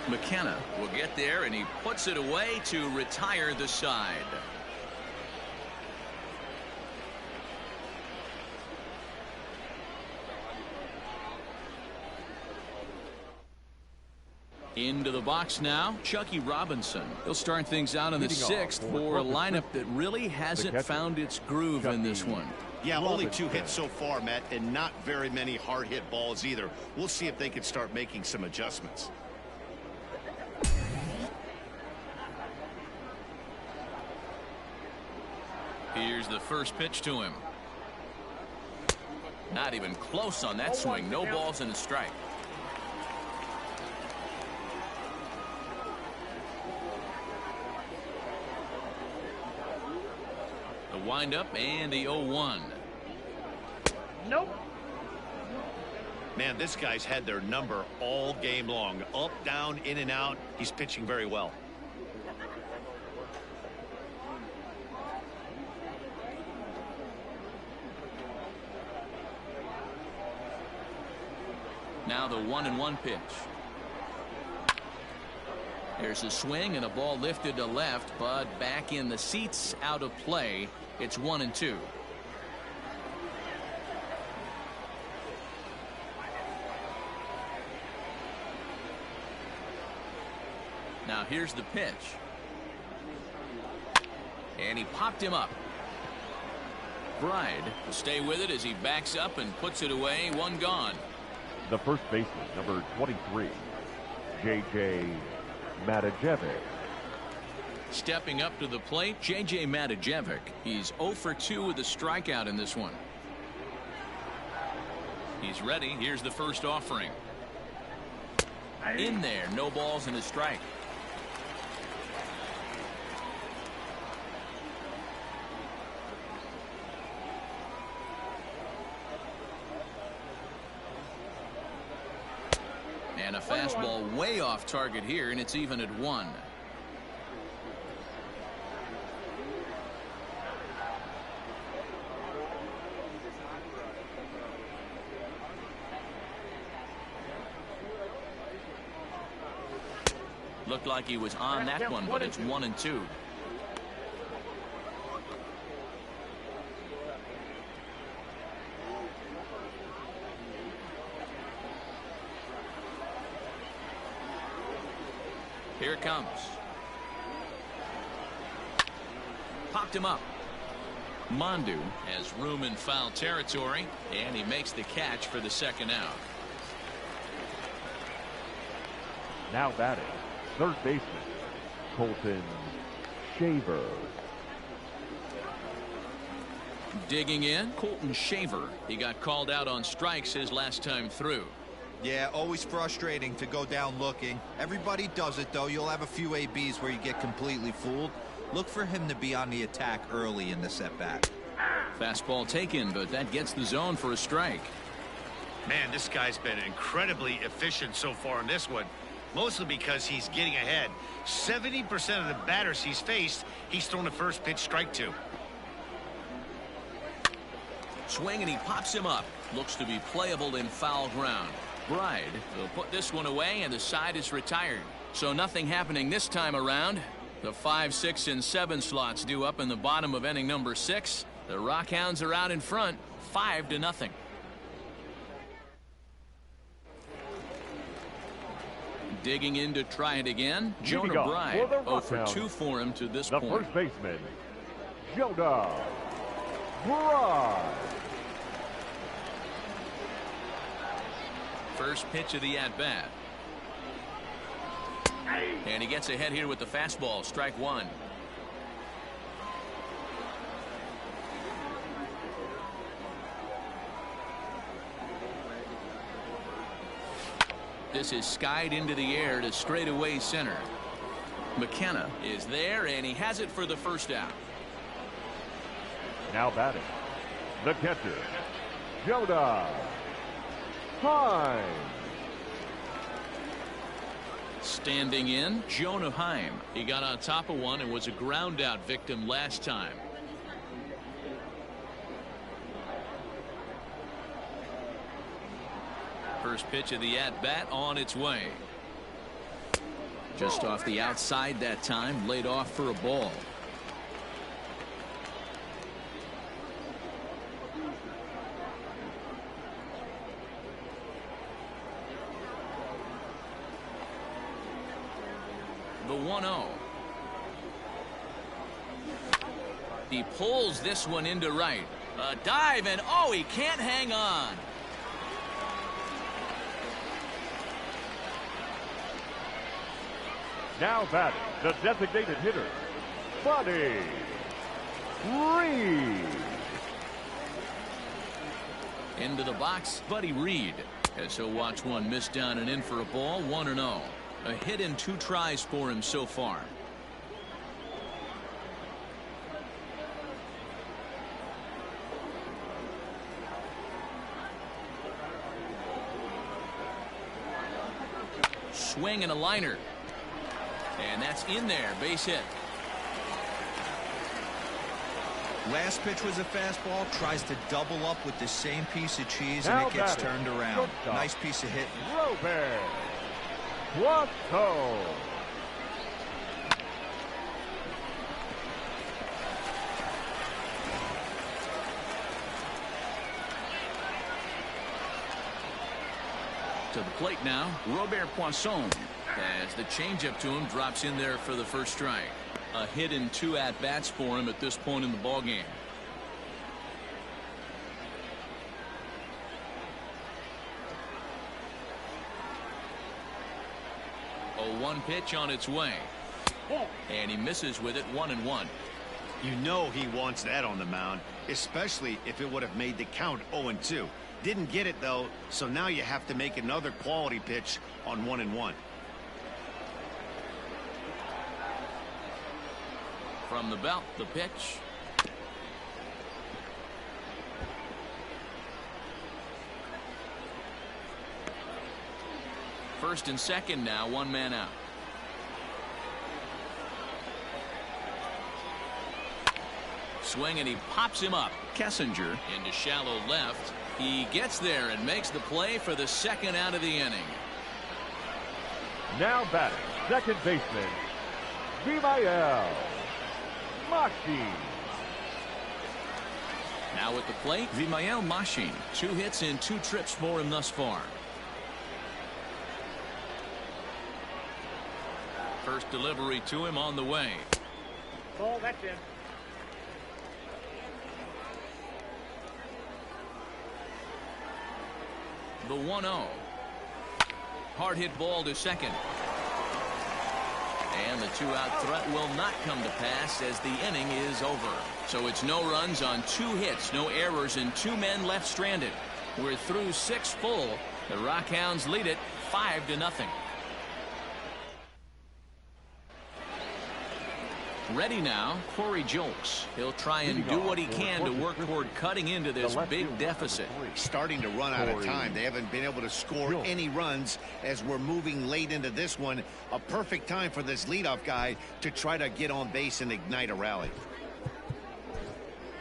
McKenna will get there, and he puts it away to retire the side. Into the box now, Chucky Robinson. He'll start things out in the 6th for a lineup that really hasn't found its groove in this one. Yeah, only 2 hits so far, Matt, and not very many hard hit balls either. We'll see if they can start making some adjustments. Here's the first pitch to him. Not even close on that swing. No balls and a strike. The windup and the 0-1. Nope. Man, this guy's had their number all game long. Up, down, in and out. He's pitching very well. Now the 1-1 pitch. There's a swing and a ball lifted to left, but back in the seats, out of play. It's 1-2. Now here's the pitch. And he popped him up. Bride will stay with it as he backs up and puts it away. One gone. The first baseman, number 23, JBakerVlogs. Stepping up to the plate, JBakerVlogs. He's 0 for 2 with a strikeout in this one. He's ready. Here's the first offering. In there, no balls and a strike. And a fastball way off target here, and it's even at 1. Looked like he was on that one, but it's 1-2. Here it comes. Popped him up. Mondu has room in foul territory, and he makes the catch for the second out. Now batting, third baseman, Colton Shaver. Digging in, Colton Shaver. He got called out on strikes his last time through. Yeah, always frustrating to go down looking. Everybody does it, though. You'll have a few ABs where you get completely fooled. Look for him to be on the attack early in this at-bat. Fastball taken, but that gets the zone for a strike. Man, this guy's been incredibly efficient so far in this one. Mostly because he's getting ahead. 70% of the batters he's faced, he's thrown the first pitch strike to. Swing, and he pops him up. Looks to be playable in foul ground. Bride will put this one away, and the side is retired. So nothing happening this time around. The 5, 6, and 7 slots due up in the bottom of inning number 6. The Rockhounds are out in front, 5-0. Digging in to try it again, Jonah Bride. 0 for 2 for him to this point. The first baseman, Jonah Bride. First pitch of the at-bat. And he gets ahead here with the fastball. Strike 1. This is skied into the air to straightaway center. McKenna is there, and he has it for the first out. Now batting, the catcher, Jonah Heim. Standing in, Jonah Heim. He got on top of one and was a ground out victim last time. First pitch of the at-bat on its way. Just off the outside that time, laid off for a ball. The 1-0. He pulls this one into right. A dive, and oh, he can't hang on. Now batting, the designated hitter, Buddy Reed. Into the box, Buddy Reed. As he'll watch one miss down and in for a ball, 1-0. A hit in 2 tries for him so far. Swing and a liner. And that's in there, base hit. Last pitch was a fastball, tries to double up with the same piece of cheese, Now and it gets batting, turned around. shortstop, Nice piece of hit. Robert Watto. To the plate now, Robert Poisson. As the changeup to him drops in there for the first strike. A hit in 2 at-bats for him at this point in the ballgame. A 1 pitch on its way. And he misses with it, 1-1. You know he wants that on the mound, especially if it would have made the count 0-2. Didn't get it, though, so now you have to make another quality pitch on 1-1. From the belt, the pitch. First and second now, 1 man out. Swing and he pops him up. Kessinger into shallow left. He gets there and makes the play for the second out of the inning. Now batting, second baseman, Vimael Machi. Now at the plate, Vimael Machi. 2 hits in 2 trips for him thus far. First delivery to him on the way. Ball, that's in. The 1-0. Hard hit ball to second. And the 2-out threat will not come to pass as the inning is over. So it's no runs on 2 hits, no errors, and 2 men left stranded. We're through 6 full. The Rockhounds lead it 5-0. Ready now, Corey Jolks. He'll try and do what he can to work toward cutting into this big deficit. Starting to run out of time. They haven't been able to score any runs as we're moving late into this one. A perfect time for this leadoff guy to try to get on base and ignite a rally.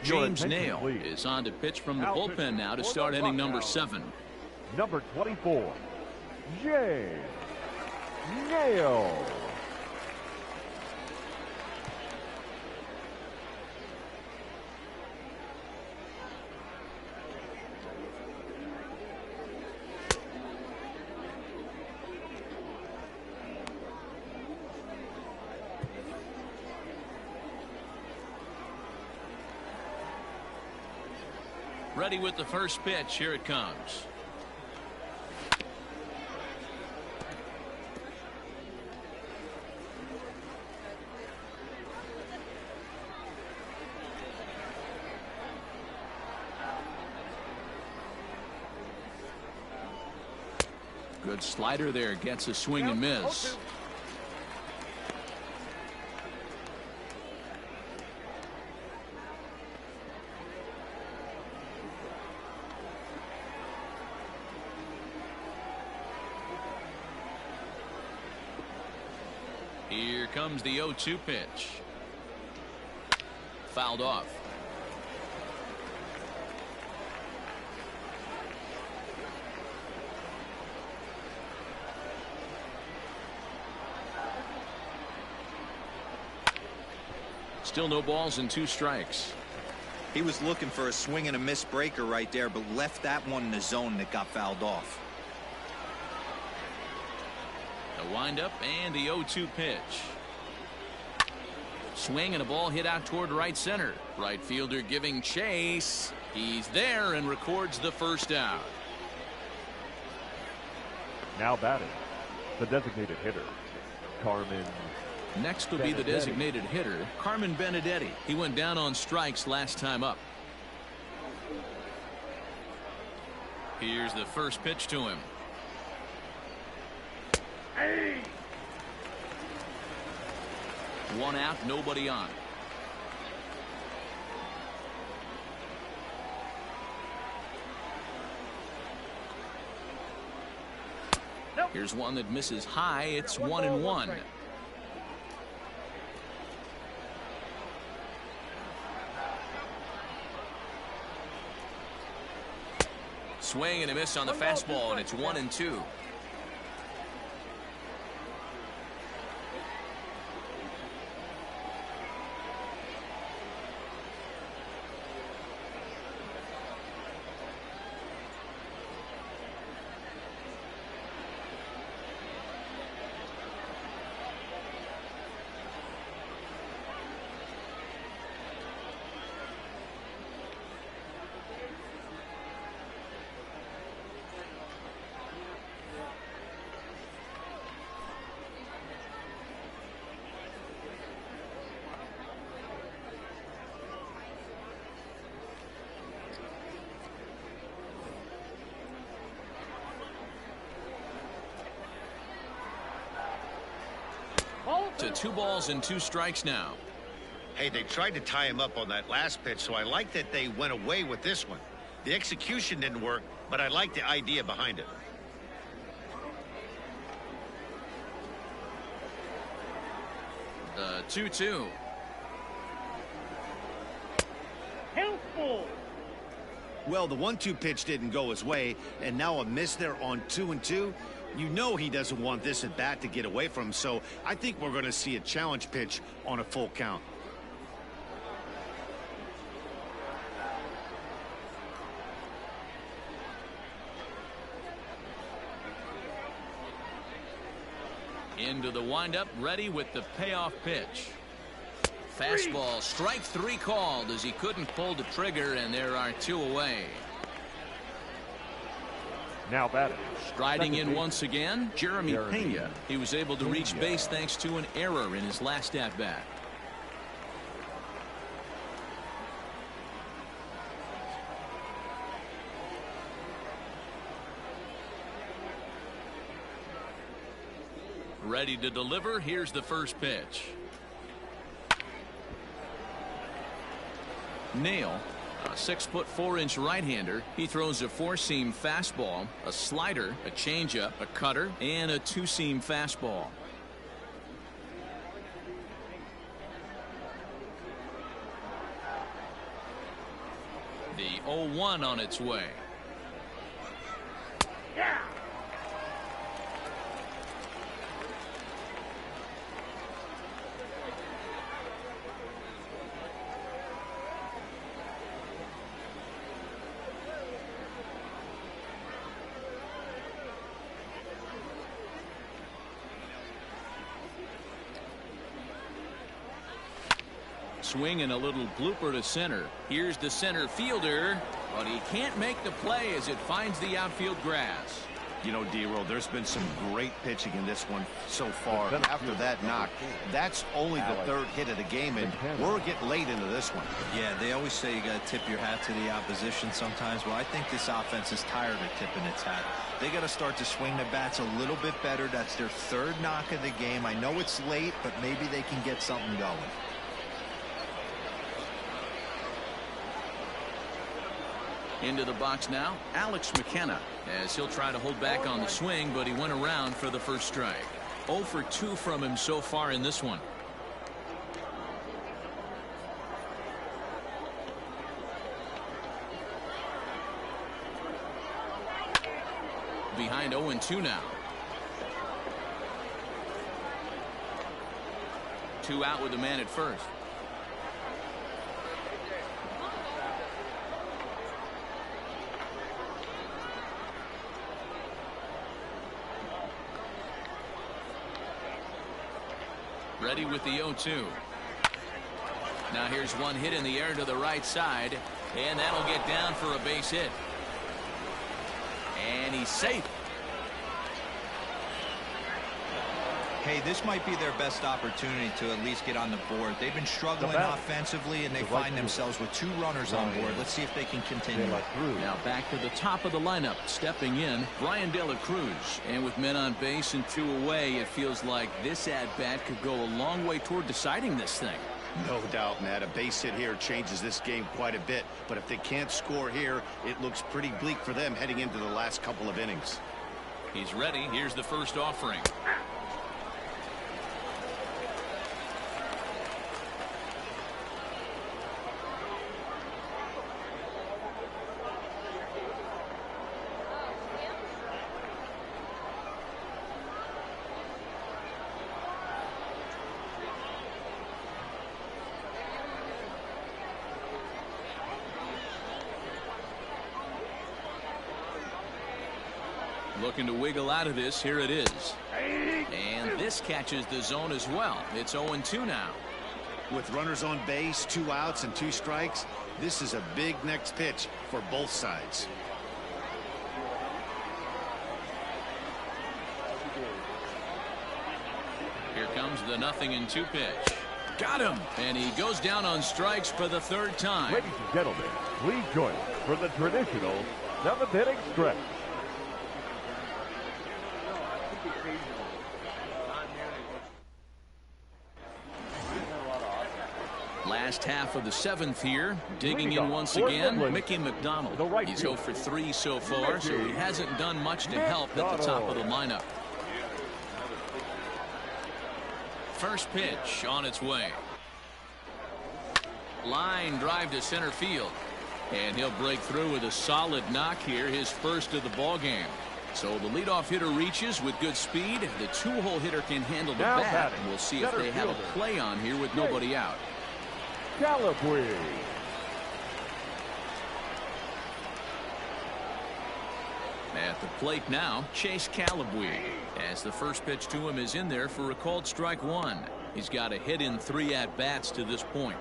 James Nail is on to pitch from the bullpen now to start inning number 7. Number 24, James Nail. Ready with the first pitch. Here it comes. Good slider there. Gets a swing and miss. Here comes the 0-2 pitch. Fouled off. Still no balls and 2 strikes. He was looking for a swing and a miss breaker right there, but left that one in the zone that got fouled off. The windup and the 0-2 pitch. Swing and a ball hit out toward right center. Right fielder giving chase. He's there and records the first out. Now batting, the designated hitter, Carmen. Next will be the designated hitter, Carmen Benedetti. He went down on strikes last time up. Here's the first pitch to him. Hey. One out, nobody on. Nope. Here's one that misses high. It's 1-1. Swing and a miss on the fastball, and it's 1-2. To 2 balls and 2 strikes now. Hey, they tried to tie him up on that last pitch, so I like that they went away with this one. The execution didn't work, but I like the idea behind it. The 2-2. Helpful. Well, the 1-2 pitch didn't go his way, and now a miss there on 2-2. You know he doesn't want this at bat to get away from him, so I think we're going to see a challenge pitch on a full count. Into the windup, ready with the payoff pitch. Fastball, strike 3 called as he couldn't pull the trigger, and there are 2 away. Now batting. Striding in base. once again, Jeremy Pena. He was able to reach base thanks to an error in his last at-bat. Ready to deliver. Here's the first pitch. Nail, a 6'4" right-hander. He throws a 4-seam fastball, a slider, a changeup, a cutter, and a 2-seam fastball. The 0-1 on its way. Yeah. Swing and a little blooper to center. Here's the center fielder, but he can't make the play as it finds the outfield grass. You know, D-Roll, there's been some great pitching in this one so far. After that knock, that's only the 3rd hit of the game, and we're getting late into this one. Yeah, they always say you got to tip your hat to the opposition sometimes. Well, I think this offense is tired of tipping its hat. They got to start to swing the bats a little bit better. That's their 3rd knock of the game. I know it's late, but maybe they can get something going. Into the box now, Alex McKenna, as he'll try to hold back on the swing, but he went around for the first strike. 0 for 2 from him so far in this one. Behind 0-2 now. 2 out with the man at first. Ready with the 0-2. Now here's one hit in the air to the right side, and that'll get down for a base hit. And he's safe. Hey, this might be their best opportunity to at least get on the board. They've been struggling offensively, and they find themselves with 2 runners on board. Let's see if they can continue. Now back to the top of the lineup. Stepping in, Brian De La Cruz. And with men on base and 2 away, it feels like this at-bat could go a long way toward deciding this thing. No doubt, Matt. A base hit here changes this game quite a bit. But if they can't score here, it looks pretty bleak for them heading into the last couple of innings. He's ready. Here's the first offering. Looking to wiggle out of this. Here it is. And this catches the zone as well. It's 0-2 now. With runners on base, 2 outs and 2 strikes, this is a big next pitch for both sides. Here comes the 0-2 pitch. Got him. And he goes down on strikes for the 3rd time. Ladies and gentlemen, please join us for the traditional 7th inning stretch. Last half of the 7th here. Digging in once again, Mickey McDonald. He's 0 for 3 so far, so he hasn't done much to help at the top of the lineup. First pitch on its way. Line drive to center field. And he'll break through with a solid knock here, his first of the ball game. So the leadoff hitter reaches with good speed. The 2-hole hitter can handle the bat. And we'll see if they have a play on here with nobody out. Calabwe. At the plate now, Chase Calabwe. As the first pitch to him is in there for a called strike 1. He's got a hit in 3 at-bats to this point.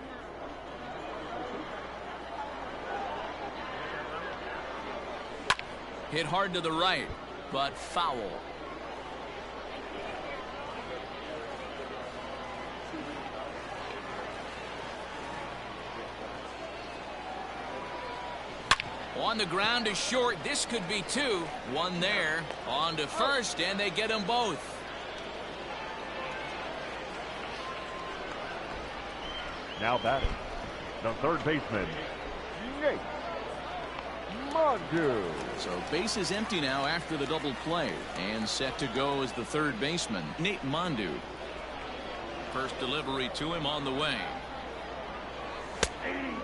Hit hard to the right, but foul. On the ground is short. This could be 2. 1 there. On to first, and they get them both. Now batting, the 3rd baseman, Nate Mandu. So base is empty now after the double play. And set to go is the 3rd baseman, Nate Mandu. First delivery to him on the way.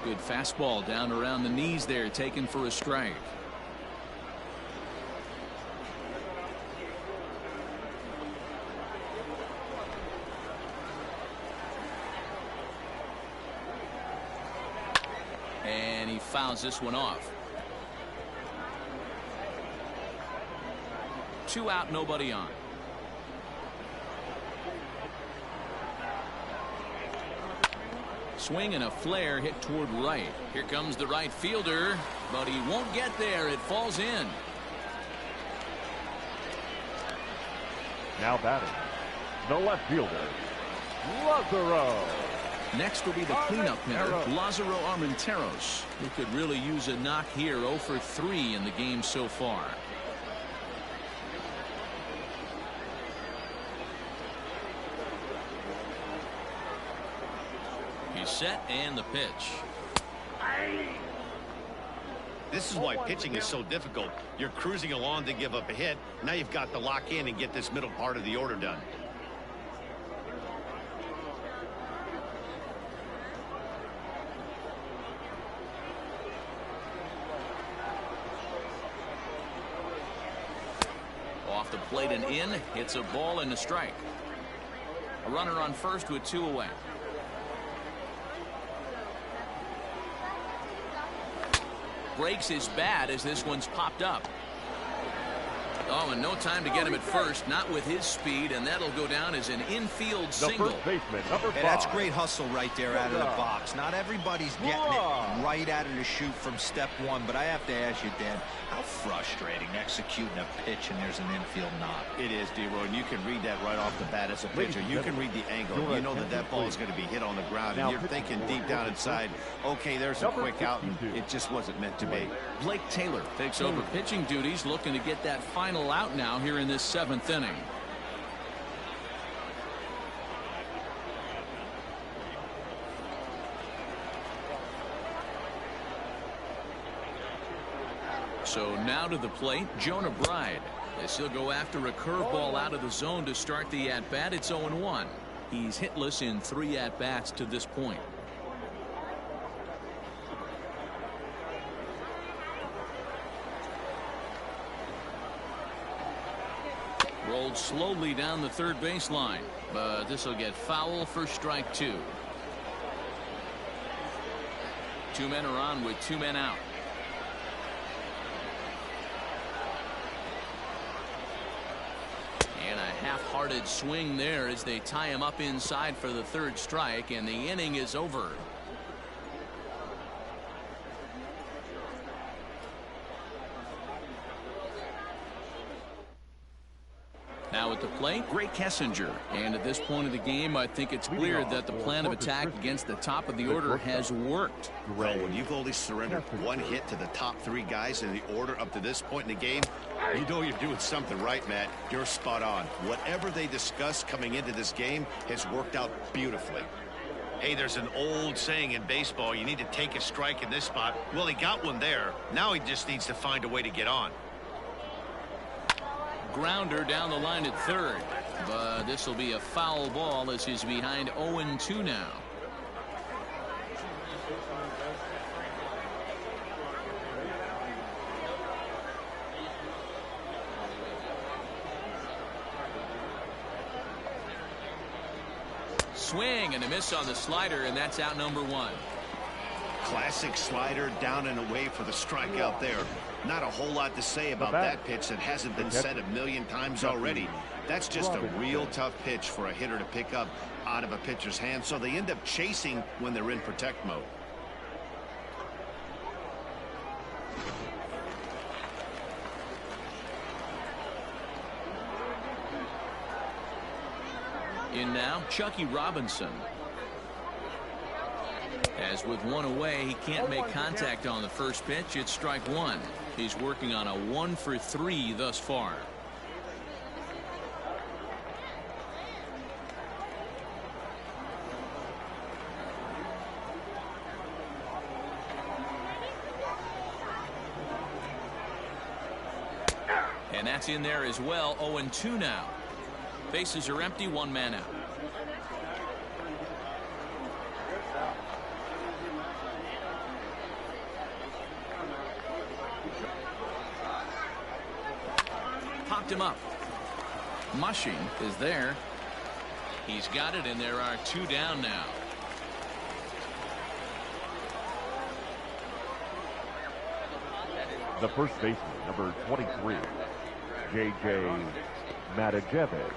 Good fastball down around the knees there, taken for a strike. And he fouls this one off. 2 out, nobody on. Swing and a flare hit toward right. Here comes the right fielder, but he won't get there. It falls in. Now batting, the left fielder, Lazaro. Next will be the cleanup hitter, Lazaro Armenteros, who could really use a knock here. 0 for 3 in the game so far. He's set, and the pitch. This is why pitching is so difficult. You're cruising along to give up a hit. Now you've got to lock in and get this middle part of the order done. Off the plate and in. It's a ball and a strike. A runner on first with 2 away. Breaks his bat as this one's popped up. Oh, and no time to get him at first, not with his speed, and that'll go down as an infield single. The first baseman, number 5. Hey, that's great hustle right there out of the box. Not everybody's getting it right out of the chute from step one, but I have to ask you, Dan, how frustrating executing a pitch and there's an infield knock. It is, D-Roy, and you can read that right off the bat as a pitcher. You can read the angle. You know that that ball is going to be hit on the ground, and you're thinking deep down inside, okay, there's a quick out, and it just wasn't meant to be. Blake Taylor takes over pitching duties, looking to get that final out now here in this 7th inning. So now to the plate, Jonah Bride. As he'll go after a curveball out of the zone to start the at-bat. It's 0-1. He's hitless in 3 at-bats to this point. Rolled slowly down the third baseline, but this will get foul for strike 2. 2 men are on with 2 men out. And a half-hearted swing there as they tie him up inside for the 3rd strike, and the inning is over. Now at the plate, Gray Kessinger. And at this point of the game, I think it's clear that the plan of attack against the top of the order has worked. Well, when you've only surrendered 1 hit to the top 3 guys in the order up to this point in the game, you know you're doing something right, Matt. You're spot on. Whatever they discussed coming into this game has worked out beautifully. Hey, there's an old saying in baseball, you need to take a strike in this spot. Well, he got one there. Now he just needs to find a way to get on. Grounder down the line at 3rd, but this will be a foul ball as he's behind 0-2 now. Swing and a miss on the slider, and that's out number 1. Classic slider down and away for the strikeout there. Not a whole lot to say about that pitch that hasn't been said a million times already. That's just a real tough pitch for a hitter to pick up out of a pitcher's hand, so they end up chasing when they're in protect mode. In now, Chucky Robinson. As with 1 away, he can't make contact on the first pitch. It's strike 1. He's working on a 1 for 3 thus far. And that's in there as well. 0-2 now. Bases are empty, 1 man out. Popped him up. Mushing is there. He's got it, and there are 2 down now. The first baseman, number 23, J.J. Matajevic.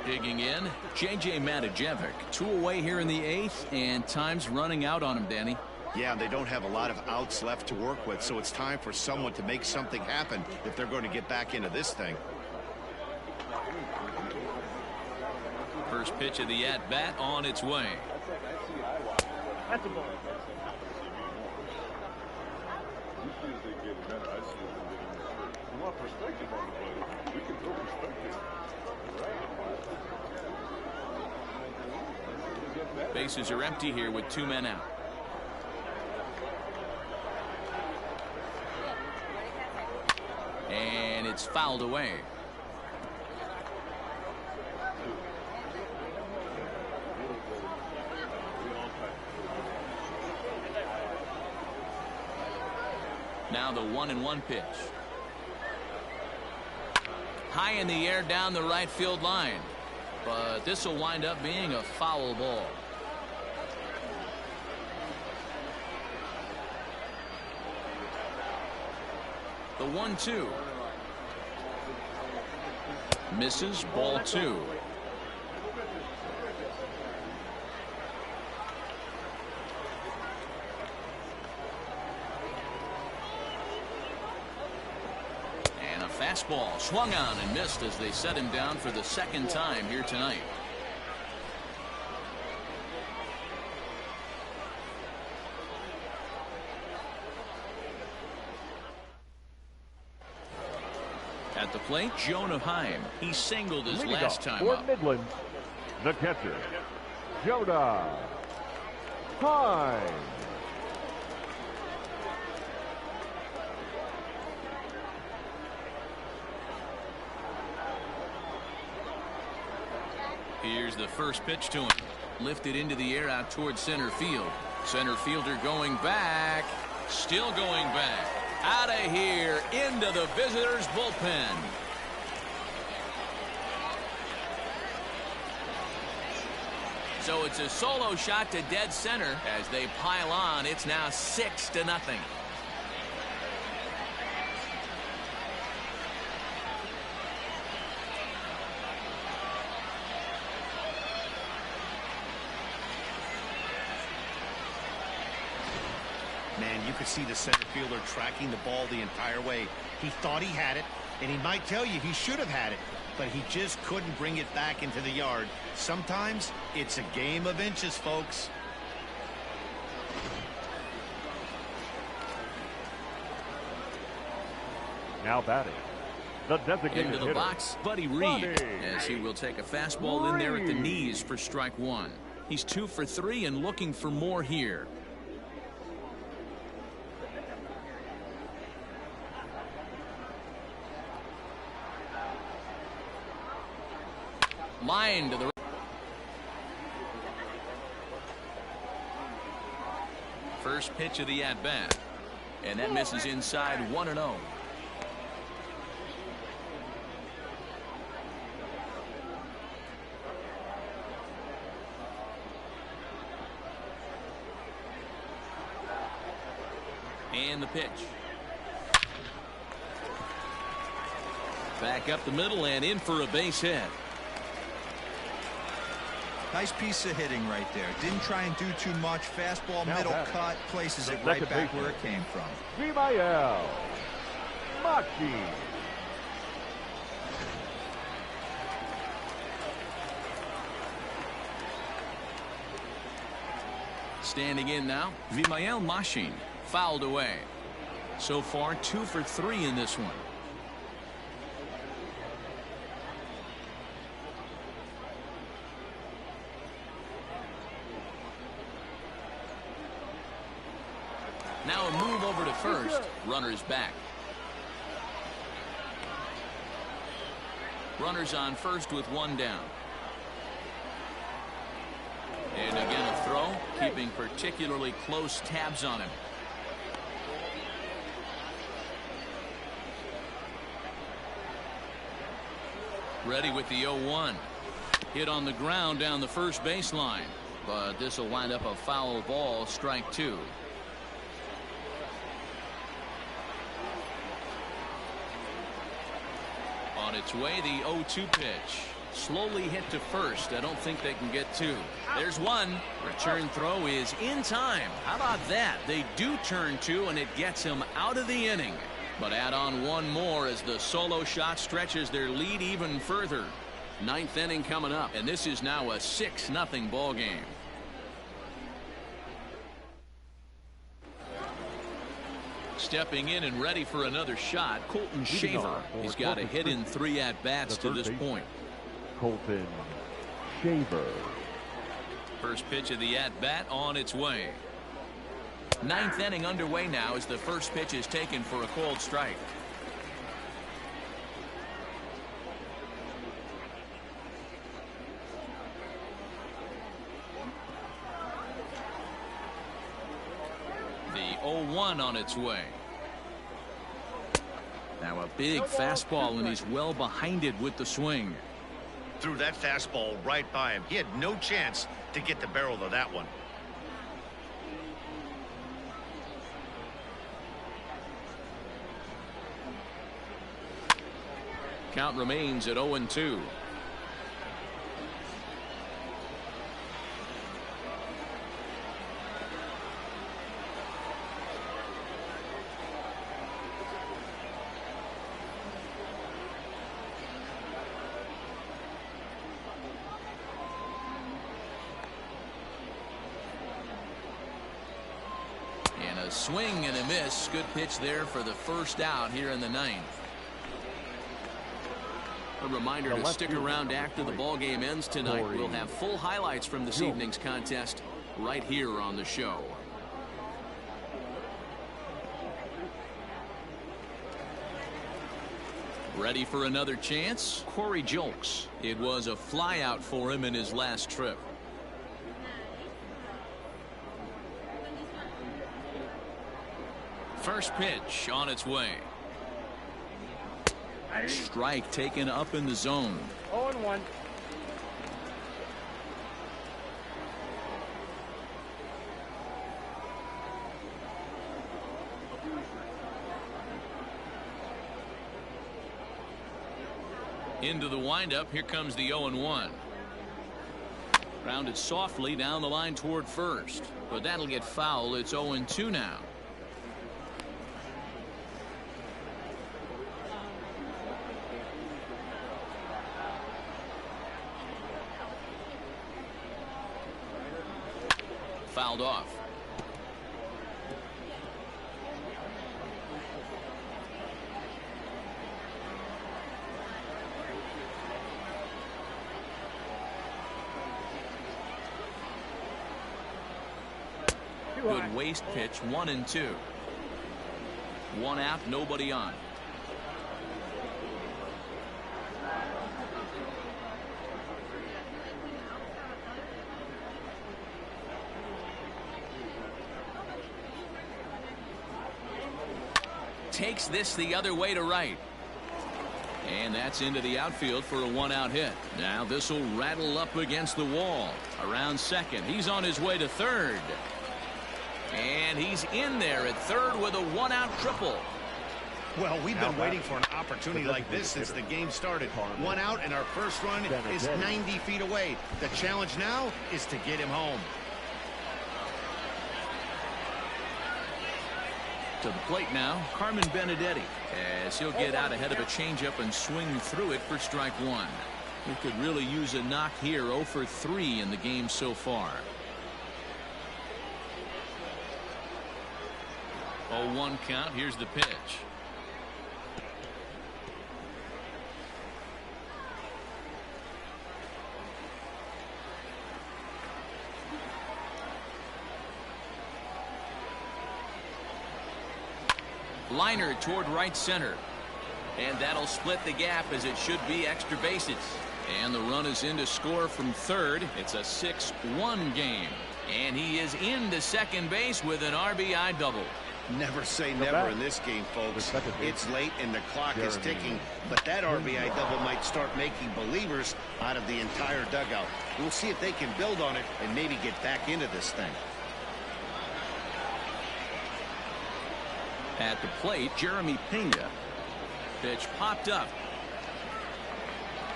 Digging in, J.J. Matajevic. 2 away here in the 8th, and time's running out on him, Danny. Yeah, they don't have a lot of outs left to work with, so it's time for someone to make something happen if they're going to get back into this thing. First pitch of the at-bat on its way. That's a ball. Bases are empty here with 2 men out. And it's fouled away. Now the 1-1 pitch. High in the air down the right field line. But this will wind up being a foul ball. The 1-2. Misses, ball 2. And a fastball swung on and missed as they set him down for the second time here tonight. At the plate, Jonah Heim. He singled his last time for up. Midland, the catcher, Jonah Heim. Here's the first pitch to him. Lifted into the air out towards center field. Center fielder going back. Still going back. Out of here into the visitors' bullpen. So it's a solo shot to dead center as they pile on. It's now 6-0. Man, you could see the center fielder tracking the ball the entire way. He thought he had it, and he might tell you he should have had it, but he just couldn't bring it back into the yard. Sometimes it's a game of inches, folks. Now batting, the designated Into the hitter, box, Buddy Reed, Buddy as he will take a fastball in there at the knees for strike 1. He's 2 for 3 and looking for more here. Line to the first pitch of the at-bat, and that misses inside 1-0. And the pitch. Back up the middle and in for a base hit. Nice piece of hitting right there. Didn't try and do too much. Fastball, Now middle batting. cut, places it Second right back baseman. where it came from. Vimael Machi. Standing in now, Vimael Machine fouled away. So far 2 for 3 in this one. Now a move over to first. Runners back. Runners on first with 1 down. And again a throw, keeping particularly close tabs on him. Ready with the 0-1. Hit on the ground down the first baseline. But this will wind up a foul ball, strike 2. On its way, the 0-2 pitch. Slowly hit to first. I don't think they can get 2. There's 1. Return throw is in time. How about that? They do turn 2, and it gets him out of the inning. But add on 1 more as the solo shot stretches their lead even further. 9th inning coming up, and this is now a 6-0 ball game. Stepping in and ready for another shot, Colton Shaver. He's got a hit in 3 at-bats to this point. Colton Shaver. First pitch of the at-bat on its way. 9th inning underway now as the first pitch is taken for a called strike. The 0-1 on its way. Now a big fastball, and he's well behind it with the swing. Threw that fastball right by him. He had no chance to get the barrel of that one. Count remains at 0-2. And a swing and a miss. Good pitch there for the first out here in the ninth. A reminder to stick around after the ball game ends tonight. We'll have full highlights from this evening's contest right here on the show. Ready for another chance? Corey Jolks. It was a flyout for him in his last trip. First pitch on its way. Strike taken up in the zone. 0-1. Into the windup. Here comes the 0-1. Rounded softly down the line toward first, but that'll get foul. It's 0-2 now. Fouled off. Good waste pitch. 1-2. One out, nobody on. Takes this the other way to right. And that's into the outfield for a one-out hit. Now this will rattle up against the wall. Around second. He's on his way to third. And he's in there at third with a one-out triple. Well, we've been waiting for an opportunity like this since the game started. One out, and our first run is 90 feet away. The challenge now is to get him home. To the plate now, Carmen Benedetti, as he'll get out ahead of a changeup and swing through it for strike one. He could really use a knock here. 0 for 3 in the game so far. 0-1 count. Here's the pitch. Liner toward right center. And that'll split the gap, as it should be extra bases. And the run is in to score from third. It's a 6-1 game. And he is into second base with an RBI double. Never say never in this game, folks. It's late and the clock is ticking, but that RBI double might start making believers out of the entire dugout. We'll see if they can build on it and maybe get back into this thing. At the plate, Jeremy Pena. Pitch popped up.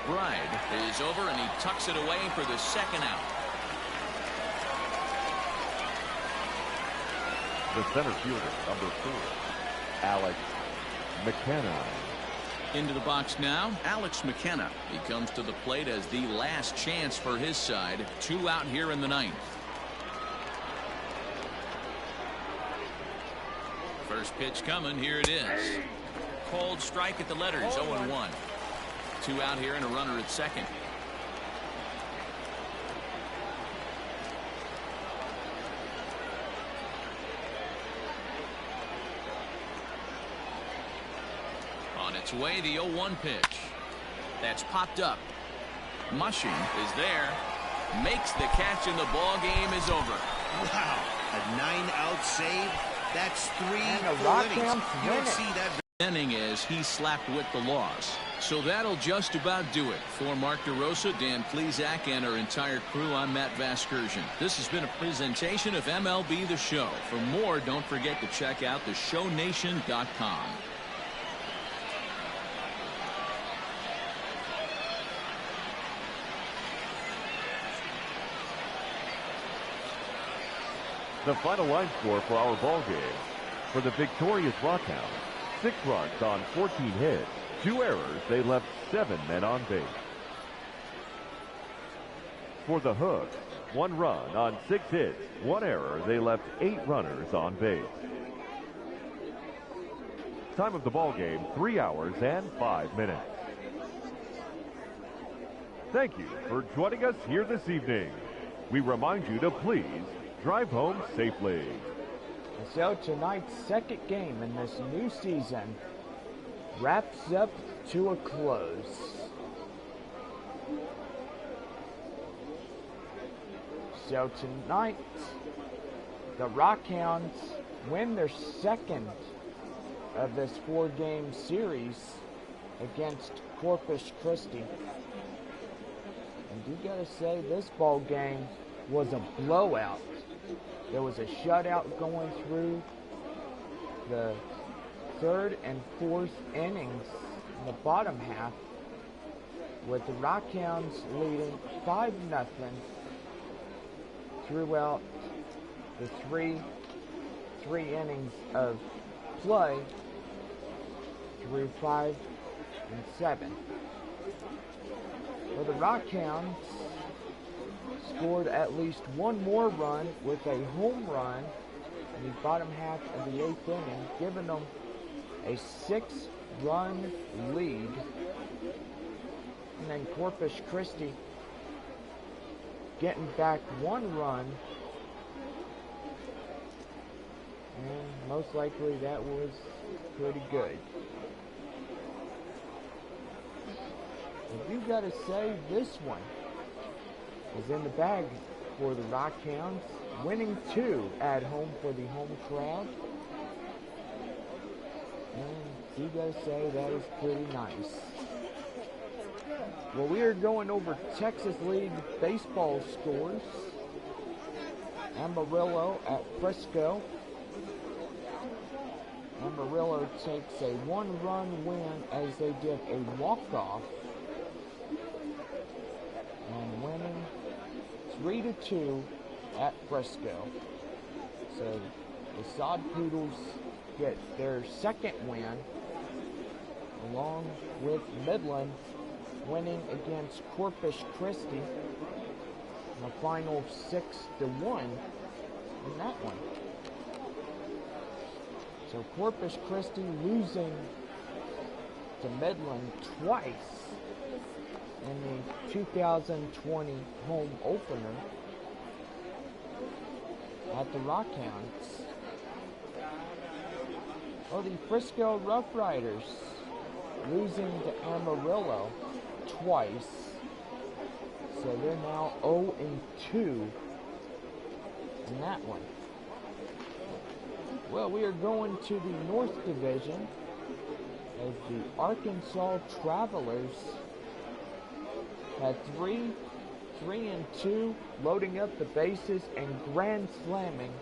Bride is over, and he tucks it away for the second out. The center fielder, number 4, Alex McKenna. Into the box now, Alex McKenna. He comes to the plate as the last chance for his side. 2 out here in the ninth. First pitch coming. Here it is. Cold strike at the letters. 0-1. 2 out here and a runner at second. On its way, the 0-1 pitch. That's popped up. Mushing is there. Makes the catch, and the ball game is over. Wow, a 9-out save. That's 3 And the full innings. Rockhounds You win don't it. see that. Inning as he slapped with the loss. So that'll just about do it. For Mark DeRosa, Dan Plesac, and our entire crew, I'm Matt Vasgersian. This has been a presentation of MLB The Show. For more, don't forget to check out theshownation.com. The final line score for our ball game. For the victorious Rockhounds, 6 runs on 14 hits, 2 errors. They left 7 men on base. For the Hooks, 1 run on 6 hits, 1 error. They left 8 runners on base. Time of the ball game, 3 hours and 5 minutes. Thank you for joining us here this evening. We remind you to please drive home safely. So tonight's second game in this new season wraps up to a close. So tonight, the Rockhounds win their second of this 4-game series against Corpus Christi. And you gotta say, this ball game was a blowout. There was a shutout going through the 3rd and 4th innings in the bottom half, with the Rockhounds leading 5-0 throughout the three innings of play through 5 and 7. Well, the Rockhounds scored at least 1 more run with a home run in the bottom half of the 8th inning, giving them a 6-run lead. And then Corpus Christi getting back 1 run, and most likely that was pretty good. But you gotta say, this one is in the bag for the Rockhounds, winning 2 at home for the home crowd. And you gotta say, that is pretty nice. Well, we are going over Texas League baseball scores. Amarillo at Frisco. Amarillo takes a 1-run win as they did a walk-off, and winning 3-2 at Frisco. So the Sod Poodles get their second win, along with Midland winning against Corpus Christi in a final 6-1 in that one. So Corpus Christi losing to Midland twice in the 2020 home opener at the Rockhounds. Oh, the Frisco Rough Riders losing to Amarillo twice. So they're now 0-2 in that one. Well, we are going to the North Division as the Arkansas Travelers had 3-2, loading up the bases and grand slamming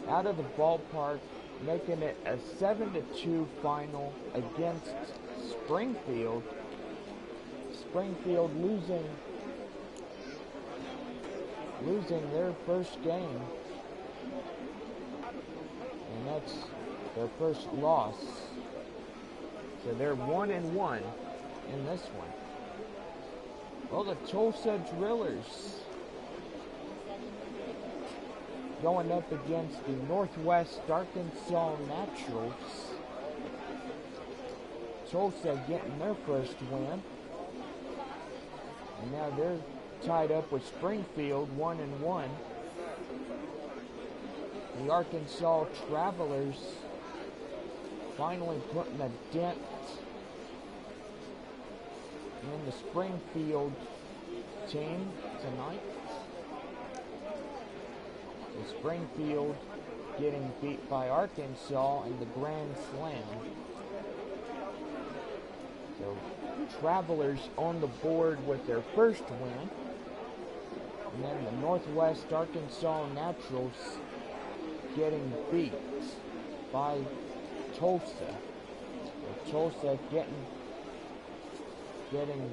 out of the ballpark, making it a 7-2 final against Springfield. Springfield losing their first game, and that's their first loss. So they're 1-1 in this one. Well, the Tulsa Drillers going up against the Northwest Arkansas Naturals. Tulsa getting their first win. And now they're tied up with Springfield 1-1. The Arkansas Travelers finally putting a dent in the Springfield team tonight. The Springfield getting beat by Arkansas in the Grand Slam. So Travelers on the board with their first win. And then the Northwest Arkansas Naturals getting beat by Tulsa. So Tulsa getting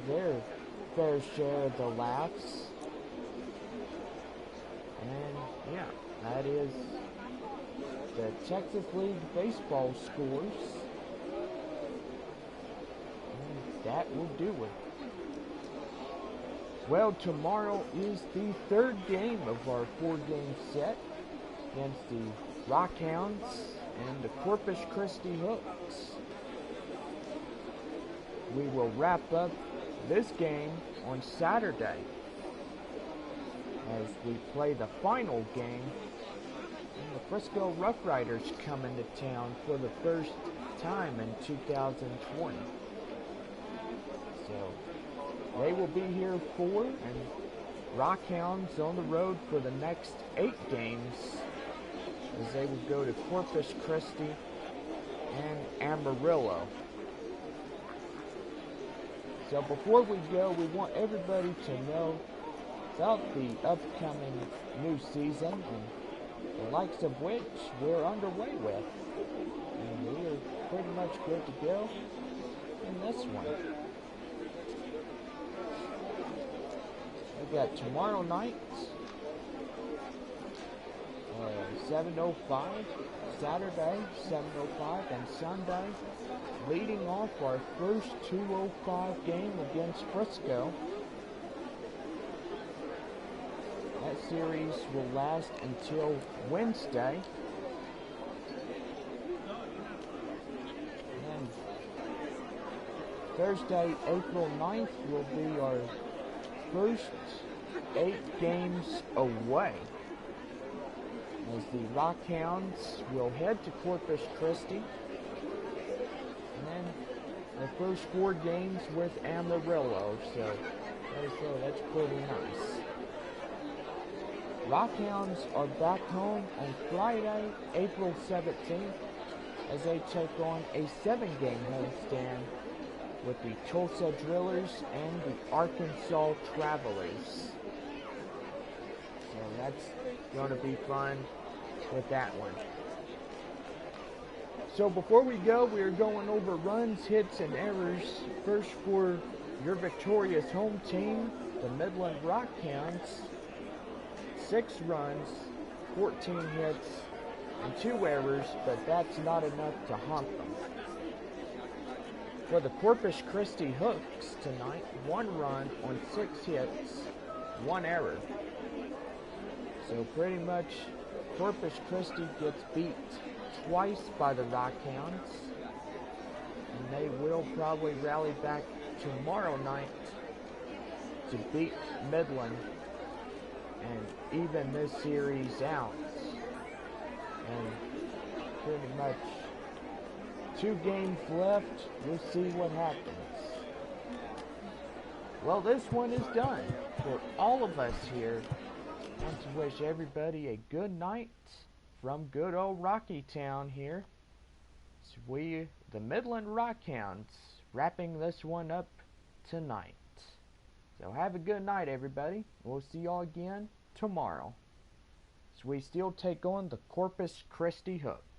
their fair share of the laughs. That is the Texas League baseball scores. And that will do it. Well, tomorrow is the third game of our 4-game set against the Rockhounds and the Corpus Christi Hooks. We will wrap up this game on Saturday as we play the final game. And the Frisco Rough Riders come into town for the first time in 2020. So they will be here for, and Rockhounds on the road for the next 8 games as they will go to Corpus Christi and Amarillo. So before we go, we want everybody to know about the upcoming new season, and the likes of which we're underway with. And we are pretty much good to go in this one. We got tomorrow night, 7:05, Saturday, 7:05, and Sunday, leading off our first 2:05 game against Frisco. That series will last until Wednesday. And Thursday, April 9th, will be our first 8 games away, as the Rockhounds will head to Corpus Christi, and then the first 4 games with Amarillo, so that's pretty nice. Rockhounds are back home on Friday, April 17th, as they take on a 7-game homestand with the Tulsa Drillers and the Arkansas Travelers. So that's going to be fun with that one. So before we go, we are going over runs, hits, and errors. First for your victorious home team, the Midland Rockhounds. 6 runs, 14 hits, and 2 errors, but that's not enough to haunt them. For the Corpus Christi Hooks tonight, 1 run on 6 hits, 1 error. So pretty much Corpus Christi gets beat twice by the Rockhounds, and they will probably rally back tomorrow night to beat Midland and even this series out. And pretty much 2 games left. We'll see what happens. Well, this one is done. For all of us here, I want to wish everybody a good night from good old Rocky Town here. It's we, the Midland Rockhounds, wrapping this one up tonight. So have a good night, everybody. We'll see y'all again tomorrow, as we still take on the Corpus Christi Hooks.